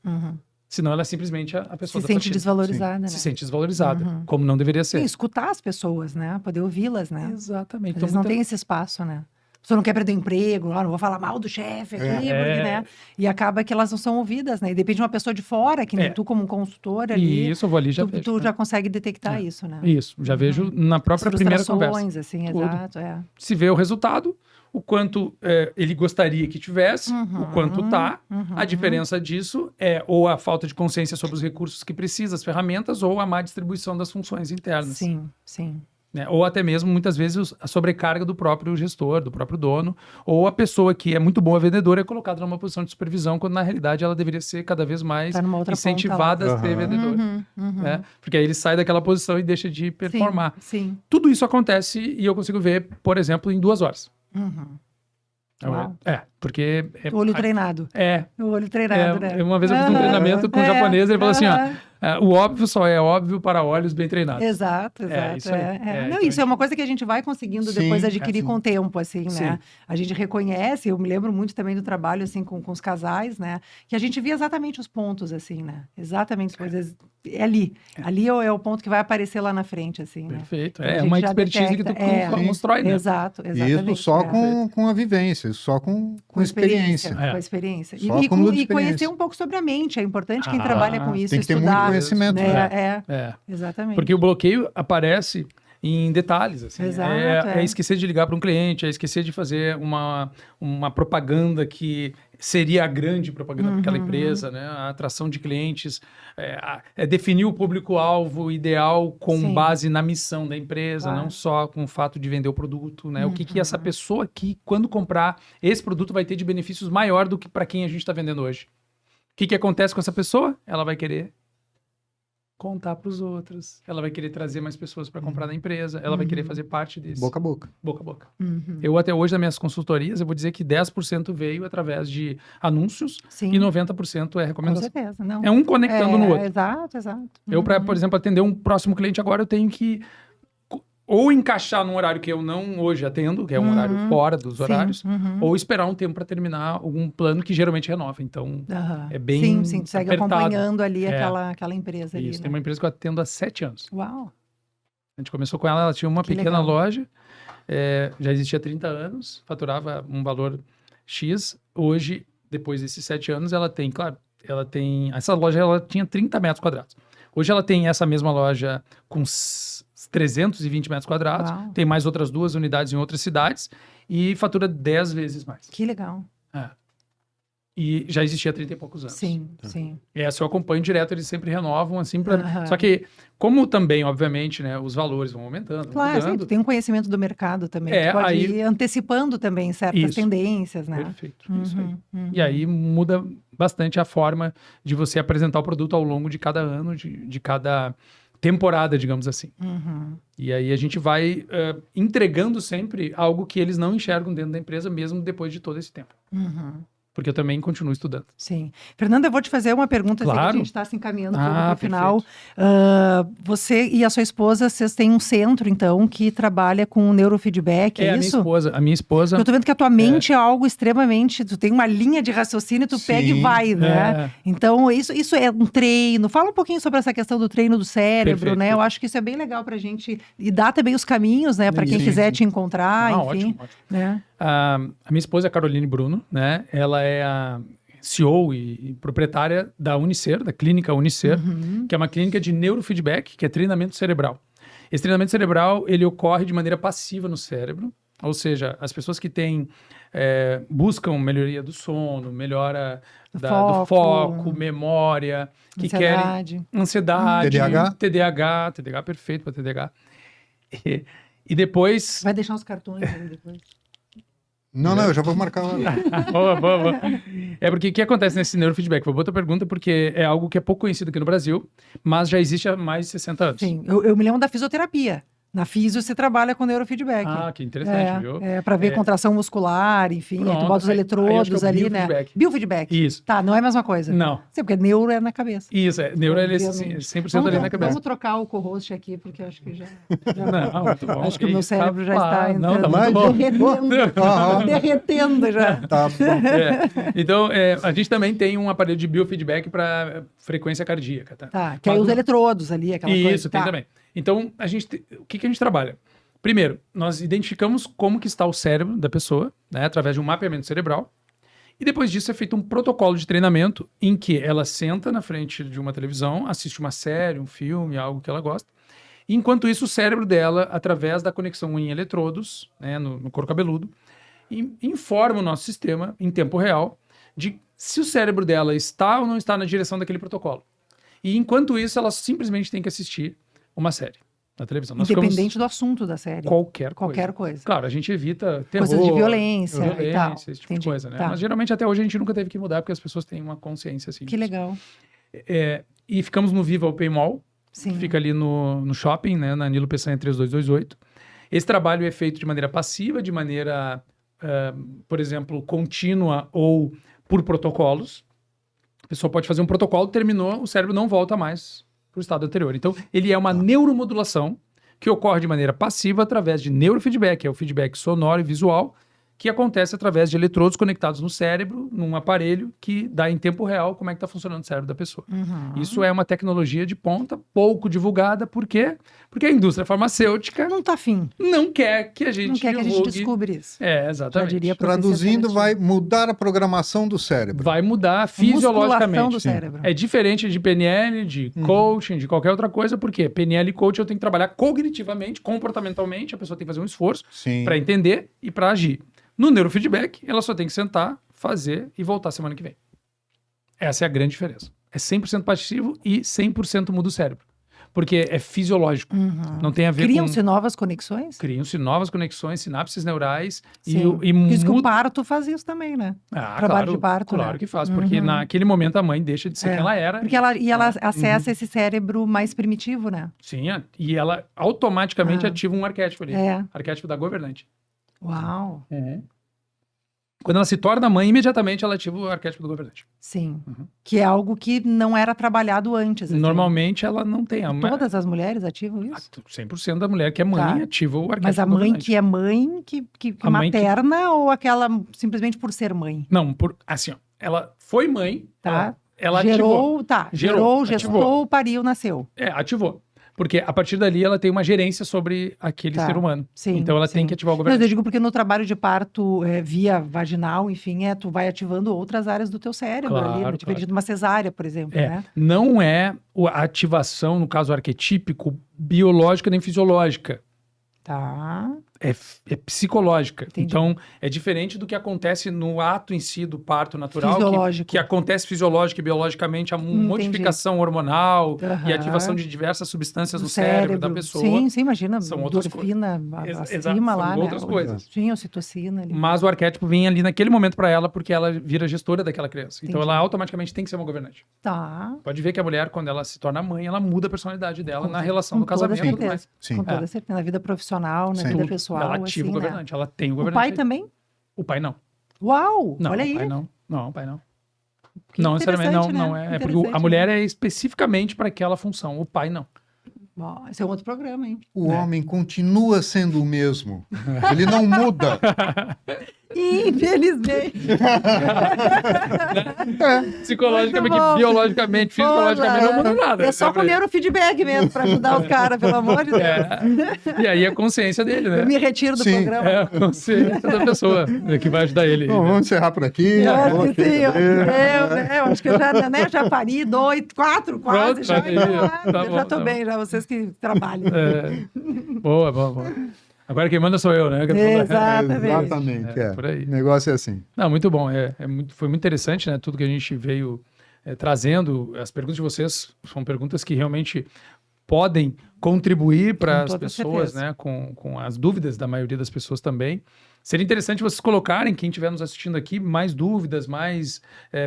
Senão ela é simplesmente a pessoa
Se
da
sente
faxina.
desvalorizada, né?
Se sente desvalorizada, como não deveria ser.
E escutar as pessoas, né? Poder ouvi-las, né?
Exatamente.
Eles não têm esse espaço, né? A pessoa não quer perder o emprego, não vou falar mal do chefe aqui, porque, né? E acaba que elas não são ouvidas, né? E depende de uma pessoa de fora, que nem tu como um consultor ali.
E isso, eu vou ali e já vejo.
Tu
né?
já consegue detectar isso, né?
Isso, já vejo na própria primeira conversa.
Frustrações, assim,
Tudo.
exato,
Se vê o resultado, o quanto ele gostaria que tivesse, o quanto tá. A diferença disso é ou a falta de consciência sobre os recursos que precisa, as ferramentas, ou a má distribuição das funções internas.
Sim, sim.
Né? Ou até mesmo, muitas vezes, a sobrecarga do próprio gestor, do próprio dono, ou a pessoa que é muito boa vendedora é colocada numa posição de supervisão, quando na realidade ela deveria ser cada vez mais
Tá numa outra
incentivada
ponta
a ser vendedora. Né? Porque aí ele sai daquela posição e deixa de performar.
Sim.
Tudo isso acontece e eu consigo ver, por exemplo, em 2 horas.
Uau.
Porque...
O olho treinado. O olho treinado, né?
Uma vez eu fiz um treinamento com um japonês, ele falou assim, o óbvio só é óbvio para olhos bem treinados.
Exato.
Isso aí.
Não,
então
isso é uma coisa que a gente vai conseguindo depois adquirir com o tempo, assim, né?
Sim.
A gente reconhece, eu me lembro muito também do trabalho, assim, com os casais, né? Que a gente via exatamente os pontos, assim, né? Exatamente as coisas. É ali. Ali é o ponto que vai aparecer lá na frente, assim, né?
Perfeito.
A
É
gente
uma
já
expertise que tu constrói, né?
Exato, exatamente.
Isso só com a vivência, só com experiência.
Com a experiência.
Só
E
acúmulo de
conhecer
experiência.
um pouco sobre a mente. É importante quem trabalha com isso,
tem que ter muito
estudar.
conhecimento,
né? Exatamente.
Porque o bloqueio aparece em detalhes, assim.
Exato,
é esquecer de ligar para um cliente, é esquecer de fazer uma propaganda que seria a grande propaganda para aquela empresa, né? A atração de clientes, é definir o público-alvo ideal com base na missão da empresa, não só com o fato de vender o produto, né? O que essa pessoa aqui, quando comprar esse produto, vai ter de benefícios maior do que para quem a gente está vendendo hoje. O que acontece com essa pessoa? Ela vai querer contar para os outros. Ela vai querer trazer mais pessoas para comprar na empresa. Ela vai querer fazer parte desse.
Boca a boca.
Boca a boca. Eu até hoje, nas minhas consultorias, eu vou dizer que 10% veio através de anúncios e 90% é recomendação.
Com certeza. Não.
É um conectando no outro.
Exato.
Eu, para, por exemplo, atender um próximo cliente agora, eu tenho que ou encaixar num horário que eu não hoje atendo, que é um horário fora dos horários, ou esperar um tempo para terminar algum plano que geralmente renova. Então, é bem
Sim, segue
apertado.
acompanhando ali aquela empresa ali.
Isso,
né?
tem uma empresa que eu atendo há 7 anos.
Uau!
A gente começou com ela tinha uma pequena loja, já existia há 30 anos, faturava um valor X. Hoje, depois desses 7 anos, ela tem, essa loja ela tinha 30 metros quadrados. Hoje ela tem essa mesma loja com 320 metros quadrados, tem mais outras 2 unidades em outras cidades e fatura 10 vezes mais.
Que legal.
E já existia há 30 e poucos anos.
Sim.
Se eu acompanho direto, eles sempre renovam, assim, Só que, como também, obviamente, né, os valores vão aumentando,
Claro, sim, tu tem um conhecimento do mercado também, tu pode ir antecipando também certas tendências, né?
Perfeito, isso aí. E aí muda bastante a forma de você apresentar o produto ao longo de cada ano, de cada temporada, digamos assim. E aí a gente vai entregando sempre algo que eles não enxergam dentro da empresa, mesmo depois de todo esse tempo. Porque eu também continuo estudando.
Sim. Fernanda, eu vou te fazer uma pergunta,
claro.
Assim, que a gente está se encaminhando para o final. Você e a sua esposa, vocês têm um centro, então, que trabalha com neurofeedback, é isso?
A minha esposa...
Eu tô vendo que a tua mente é algo extremamente... Tu tem uma linha de raciocínio, tu pega e vai, né? Então, isso é um treino. Fala um pouquinho sobre essa questão do treino do cérebro, né? Eu acho que isso é bem legal pra gente... E dá também os caminhos, né? Para quem quiser te encontrar, enfim.
Ótimo.
Né?
A minha esposa é a Caroline Bruno, né? Ela é a CEO e proprietária da Unicer, da clínica Unicer, que é uma clínica de neurofeedback, que é treinamento cerebral. Esse treinamento cerebral, ele ocorre de maneira passiva no cérebro, ou seja, as pessoas que buscam melhoria do sono, melhora do foco, memória, que querem ansiedade, TDAH perfeito para TDAH. E depois...
Vai deixar os cartões aí depois.
Não, eu já vou marcar lá.
Boa. É porque o que acontece nesse neurofeedback? Foi boa tua pergunta, porque é algo que é pouco conhecido aqui no Brasil, mas já existe há mais de 60 anos.
Sim, eu me lembro da fisioterapia. Na físio se trabalha com neurofeedback.
Ah, que interessante, viu?
Para ver contração muscular, enfim, aí tu bota os eletrodos ali, né? Biofeedback.
Isso.
Tá, não é a mesma coisa.
Não.
Sim, porque neuro é na cabeça.
Isso, neuro é
Obviamente.
100% ali na cabeça.
Vamos trocar o co-host aqui, porque eu acho que já
Não, muito bom.
acho que o meu cérebro já está
Não, tá
entrando,
muito bom.
derretendo já.
Tá bom.
Então, a gente também tem um aparelho de biofeedback para frequência cardíaca, tá?
Tá, que aí os eletrodos ali, aquela coisa.
Isso, tem também. Então, o que a gente trabalha? Primeiro, nós identificamos como que está o cérebro da pessoa, né, através de um mapeamento cerebral, e depois disso é feito um protocolo de treinamento em que ela senta na frente de uma televisão, assiste uma série, um filme, algo que ela gosta, e enquanto isso o cérebro dela, através da conexão em eletrodos, né, no couro cabeludo, informa o nosso sistema em tempo real de se o cérebro dela está ou não está na direção daquele protocolo. E enquanto isso, ela simplesmente tem que assistir uma série na televisão.
Independente do assunto da série.
Qualquer
coisa.
Claro, a gente evita terror,
coisas de violência e tal.
esse tipo de coisa, né? Mas geralmente até hoje a gente nunca teve que mudar porque as pessoas têm uma consciência assim.
Que legal.
E ficamos no Viva Open Mall,
Sim.
que fica ali no shopping, né, na Nilo Peçanha 3228. Esse trabalho é feito de maneira passiva, de maneira, por exemplo, contínua ou por protocolos. A pessoa pode fazer um protocolo, terminou, o cérebro não volta mais para o estado anterior. Então, ele é uma neuromodulação que ocorre de maneira passiva através de neurofeedback, é o feedback sonoro e visual, que acontece através de eletrodos conectados no cérebro, num aparelho que dá em tempo real como é que está funcionando o cérebro da pessoa.
Uhum.
Isso é uma tecnologia de ponta, pouco divulgada. Por quê? Porque a indústria farmacêutica
não está afim.
Não quer que a gente
Não quer que a gente descubra isso.
Exatamente.
Já diria
Traduzindo, vai mudar a programação do cérebro.
Vai mudar fisiologicamente.
Do cérebro.
É diferente de PNL, de coaching, de qualquer outra coisa, porque PNL e coaching eu tenho que trabalhar cognitivamente, comportamentalmente, a pessoa tem que fazer um esforço para entender e para agir. No neurofeedback, ela só tem que sentar, fazer e voltar semana que vem. Essa é a grande diferença. É 100% passivo e 100% muda o cérebro. Porque é fisiológico. Não tem a ver
Criam-se novas conexões?
Criam-se novas conexões, sinapses neurais.
Sim.
E
Por isso que o parto faz isso também, né? Trabalho de parto,
claro
né?
que faz. Porque naquele momento a mãe deixa de ser quem ela era.
Porque ela acessa esse cérebro mais primitivo, né?
Sim, e ela automaticamente ativa um arquétipo ali. Arquétipo da governante.
Uau!
Quando ela se torna mãe, imediatamente ela ativa o arquétipo do governante.
Sim. Que é algo que não era trabalhado antes. Assim.
Normalmente ela não tem.
Todas as mulheres ativam isso?
100% da mulher que é mãe ativa o arquétipo do governante.
Mas a mãe que é mãe, que materna, ou aquela simplesmente por ser mãe?
Não, assim, ó, ela foi mãe,
tá?
Ela
gerou,
ativou.
Gestou, pariu, nasceu.
Ativou. Porque a partir dali ela tem uma gerência sobre aquele ser humano.
Sim,
então ela tem que ativar o governante.
Mas eu digo porque no trabalho de parto via vaginal, enfim, tu vai ativando outras áreas do teu cérebro ali, né? Diferente de uma cesárea, por exemplo, né?
Não é a ativação, no caso arquetípico, biológica nem fisiológica.
Tá.
É psicológica.
Entendi.
Então, é diferente do que acontece no ato em si do parto natural, que acontece fisiológica e biologicamente, a modificação hormonal e a ativação de diversas substâncias no cérebro da pessoa.
Sim, imagina. São outras coisas. Acima lá,
são outras coisas.
Sim, ocitocina ali.
Mas o arquétipo vem ali naquele momento para ela, porque ela vira gestora daquela criança. Então, ela automaticamente tem que ser uma governante.
Tá.
Pode ver que a mulher, quando ela se torna mãe, ela muda a personalidade dela na relação do casamento.
Com toda certeza. Na vida profissional, na vida pessoal.
Ela ativa
assim,
o governante, ela tem o governante.
O pai também?
O pai não.
Uau!
Não,
olha aí.
O pai não. Não, o pai não.
Que
não, necessariamente não,
né?
não é. É porque a mulher é especificamente para aquela função, o pai não.
Bom, esse é um outro programa, hein?
O homem continua sendo o mesmo. Ele não muda.
Infelizmente.
Psicologicamente, biologicamente, fisiologicamente, não muda nada.
É só com neurofeedback mesmo, para ajudar os caras, pelo amor de Deus.
E aí a consciência dele, né?
Eu me retiro do programa.
É a consciência da pessoa que vai ajudar ele.
Bom, vamos encerrar por aqui.
Eu acho que eu já pari 4 quase. Já estou bem, já vocês que trabalham.
Boa. Agora quem manda sou eu, né?
Exatamente.
Por aí.
O negócio é assim.
Não, muito bom. Foi muito interessante, né? Tudo que a gente veio trazendo. As perguntas de vocês são perguntas que realmente podem contribuir para as pessoas, né? Com as dúvidas da maioria das pessoas também. Seria interessante vocês colocarem, quem estiver nos assistindo aqui, mais dúvidas, mais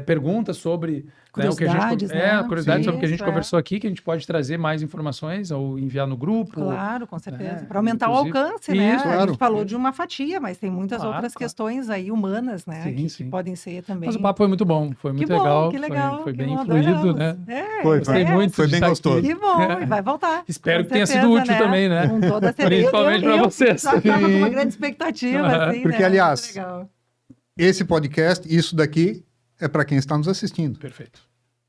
perguntas sobre o que a gente...
Curiosidades, né?
curiosidades sobre o que a gente
Isso,
conversou aqui, que a gente pode trazer mais informações ou enviar no grupo.
Claro, com certeza.
né?
Para aumentar o
Inclusive-
alcance, né?
Isso,
A
claro.
gente falou de uma fatia, mas tem muitas
Claro,
outras
claro.
questões aí humanas, né?
Sim,
que
sim.
podem ser também.
Mas o papo foi muito bom, foi muito
Que bom,
legal,
que legal.
foi
que
bem
bom,
fluido,
adoramos.
né?
Foi,
Gostei
foi.
muito
Foi
de
bem
estar
gostoso.
aqui.
Que bom, e vai voltar.
Espero
com
que tenha sido
certeza,
útil também, né?
Com toda certeza.
Principalmente pra vocês.
Já estava com uma
Sim.
grande expectativa,
Aham.
assim,
Porque,
né?
aliás,
Muito legal.
Esse podcast, isso daqui, é para quem está nos assistindo.
Perfeito.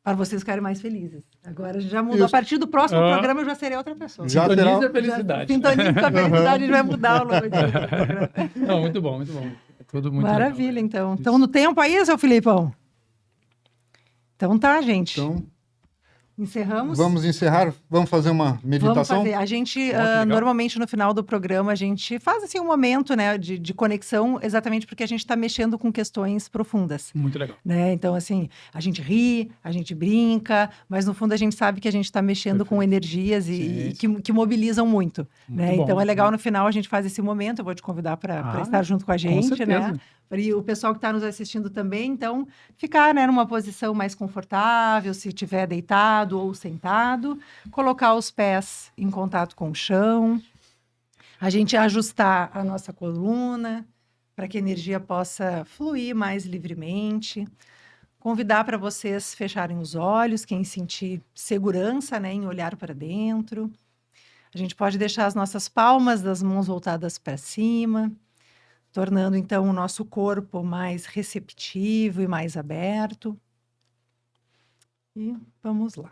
Para vocês ficarem mais felizes. Agora já mudou.
Isso.
A partir do próximo
Ah.
programa eu já serei outra pessoa.
Já
Sintonize
terá-
a felicidade.
Sintonize com a felicidade, a gente vai mudar o nome do programa.
Não, muito bom, muito bom. Tudo muito
Maravilha,
legal.
então. Estão no tempo aí, seu Filipão? Então tá, gente.
Então,
Encerramos?
vamos encerrar, vamos fazer uma
Vamos
meditação?
fazer. A gente,
Ó, que legal.
normalmente, no final do programa, a gente faz, assim, um momento, né, de conexão, exatamente porque a gente está mexendo com questões profundas,
Muito legal.
né? Então, assim, a gente ri, a gente brinca, mas, no fundo, a gente sabe que a gente está mexendo com energias e que mobilizam muito, né?
Muito bom,
Então, é
muito
legal,
bom.
no final, a gente faz esse momento. Eu vou te convidar para
Ah,
estar junto com a
Com
gente, né?
certeza.
E o pessoal que está nos assistindo também, então, ficar, né, numa posição mais confortável, se estiver deitado ou sentado, colocar os pés em contato com o chão, a gente ajustar a nossa coluna para que a energia possa fluir mais livremente. Convidar para vocês fecharem os olhos, quem sentir segurança, né, em olhar para dentro. A gente pode deixar as nossas palmas das mãos voltadas para cima, tornando então o nosso corpo mais receptivo e mais aberto. E vamos lá.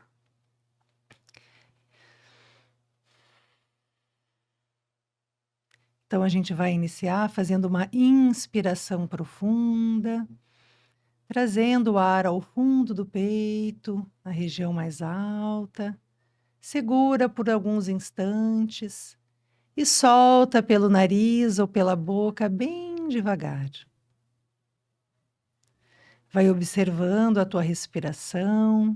Então a gente vai iniciar fazendo uma inspiração profunda, trazendo o ar ao fundo do peito, na região mais alta. Segura por alguns instantes e solta pelo nariz ou pela boca bem devagar. Vai observando a tua respiração,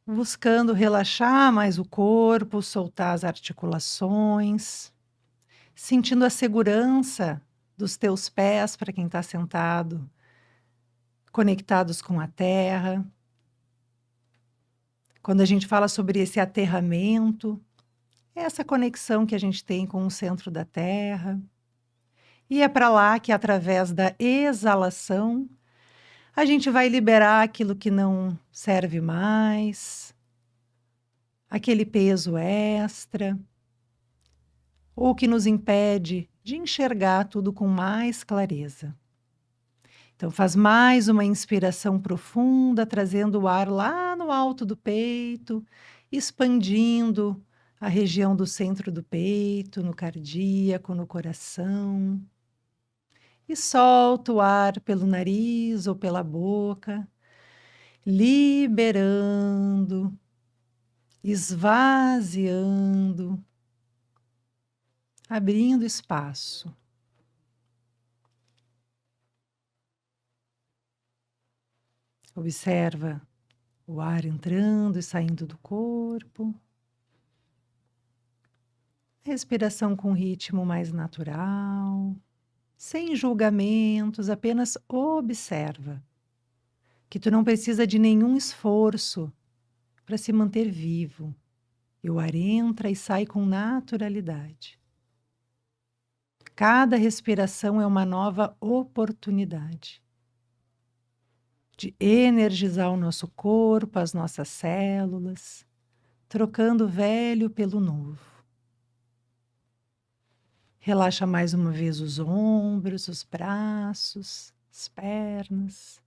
buscando relaxar mais o corpo, soltar as articulações, sentindo a segurança dos teus pés, para quem está sentado, conectados com a terra. Quando a gente fala sobre esse aterramento, é essa conexão que a gente tem com o centro da Terra. E é para lá que, através da exalação, a gente vai liberar aquilo que não serve mais, aquele peso extra, ou que nos impede de enxergar tudo com mais clareza. Então, faz mais uma inspiração profunda, trazendo o ar lá no alto do peito, expandindo a região do centro do peito, no cardíaco, no coração. E solta o ar pelo nariz ou pela boca, liberando, esvaziando, abrindo espaço. Observa o ar entrando e saindo do corpo. Respiração com ritmo mais natural, sem julgamentos, apenas observa que tu não precisa de nenhum esforço para se manter vivo. E o ar entra e sai com naturalidade. Cada respiração é uma nova oportunidade de energizar o nosso corpo, as nossas células, trocando o velho pelo novo. Relaxa mais uma vez os ombros, os braços, as pernas,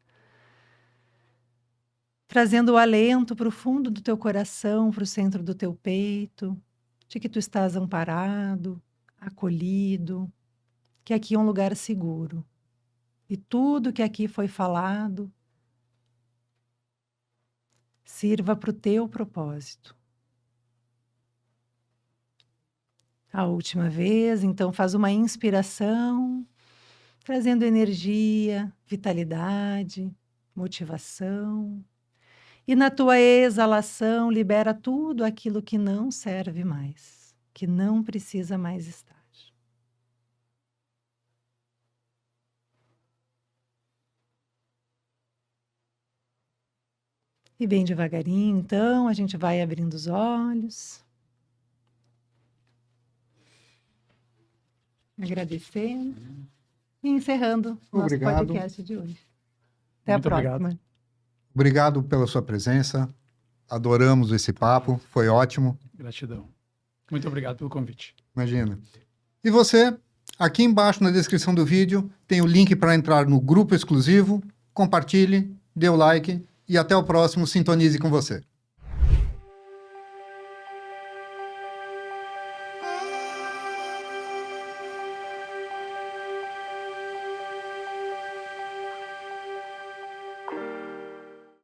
trazendo o alento para o fundo do teu coração, para o centro do teu peito, de que tu estás amparado, acolhido, que aqui é um lugar seguro. E tudo que aqui foi falado sirva para o teu propósito. A última vez, então, faz uma inspiração, trazendo energia, vitalidade, motivação. E na tua exalação, libera tudo aquilo que não serve mais, que não precisa mais estar. E bem devagarinho, então, a gente vai abrindo os olhos. Agradecendo. E encerrando o nosso
Obrigado.
podcast de hoje. Até
Muito
a próxima.
obrigado.
Obrigado pela sua presença. Adoramos esse papo, foi ótimo.
Gratidão. Muito obrigado pelo convite.
Imagina. E você, aqui embaixo na descrição do vídeo, tem o link para entrar no grupo exclusivo. Compartilhe, dê o like e até o próximo Sintonize com você.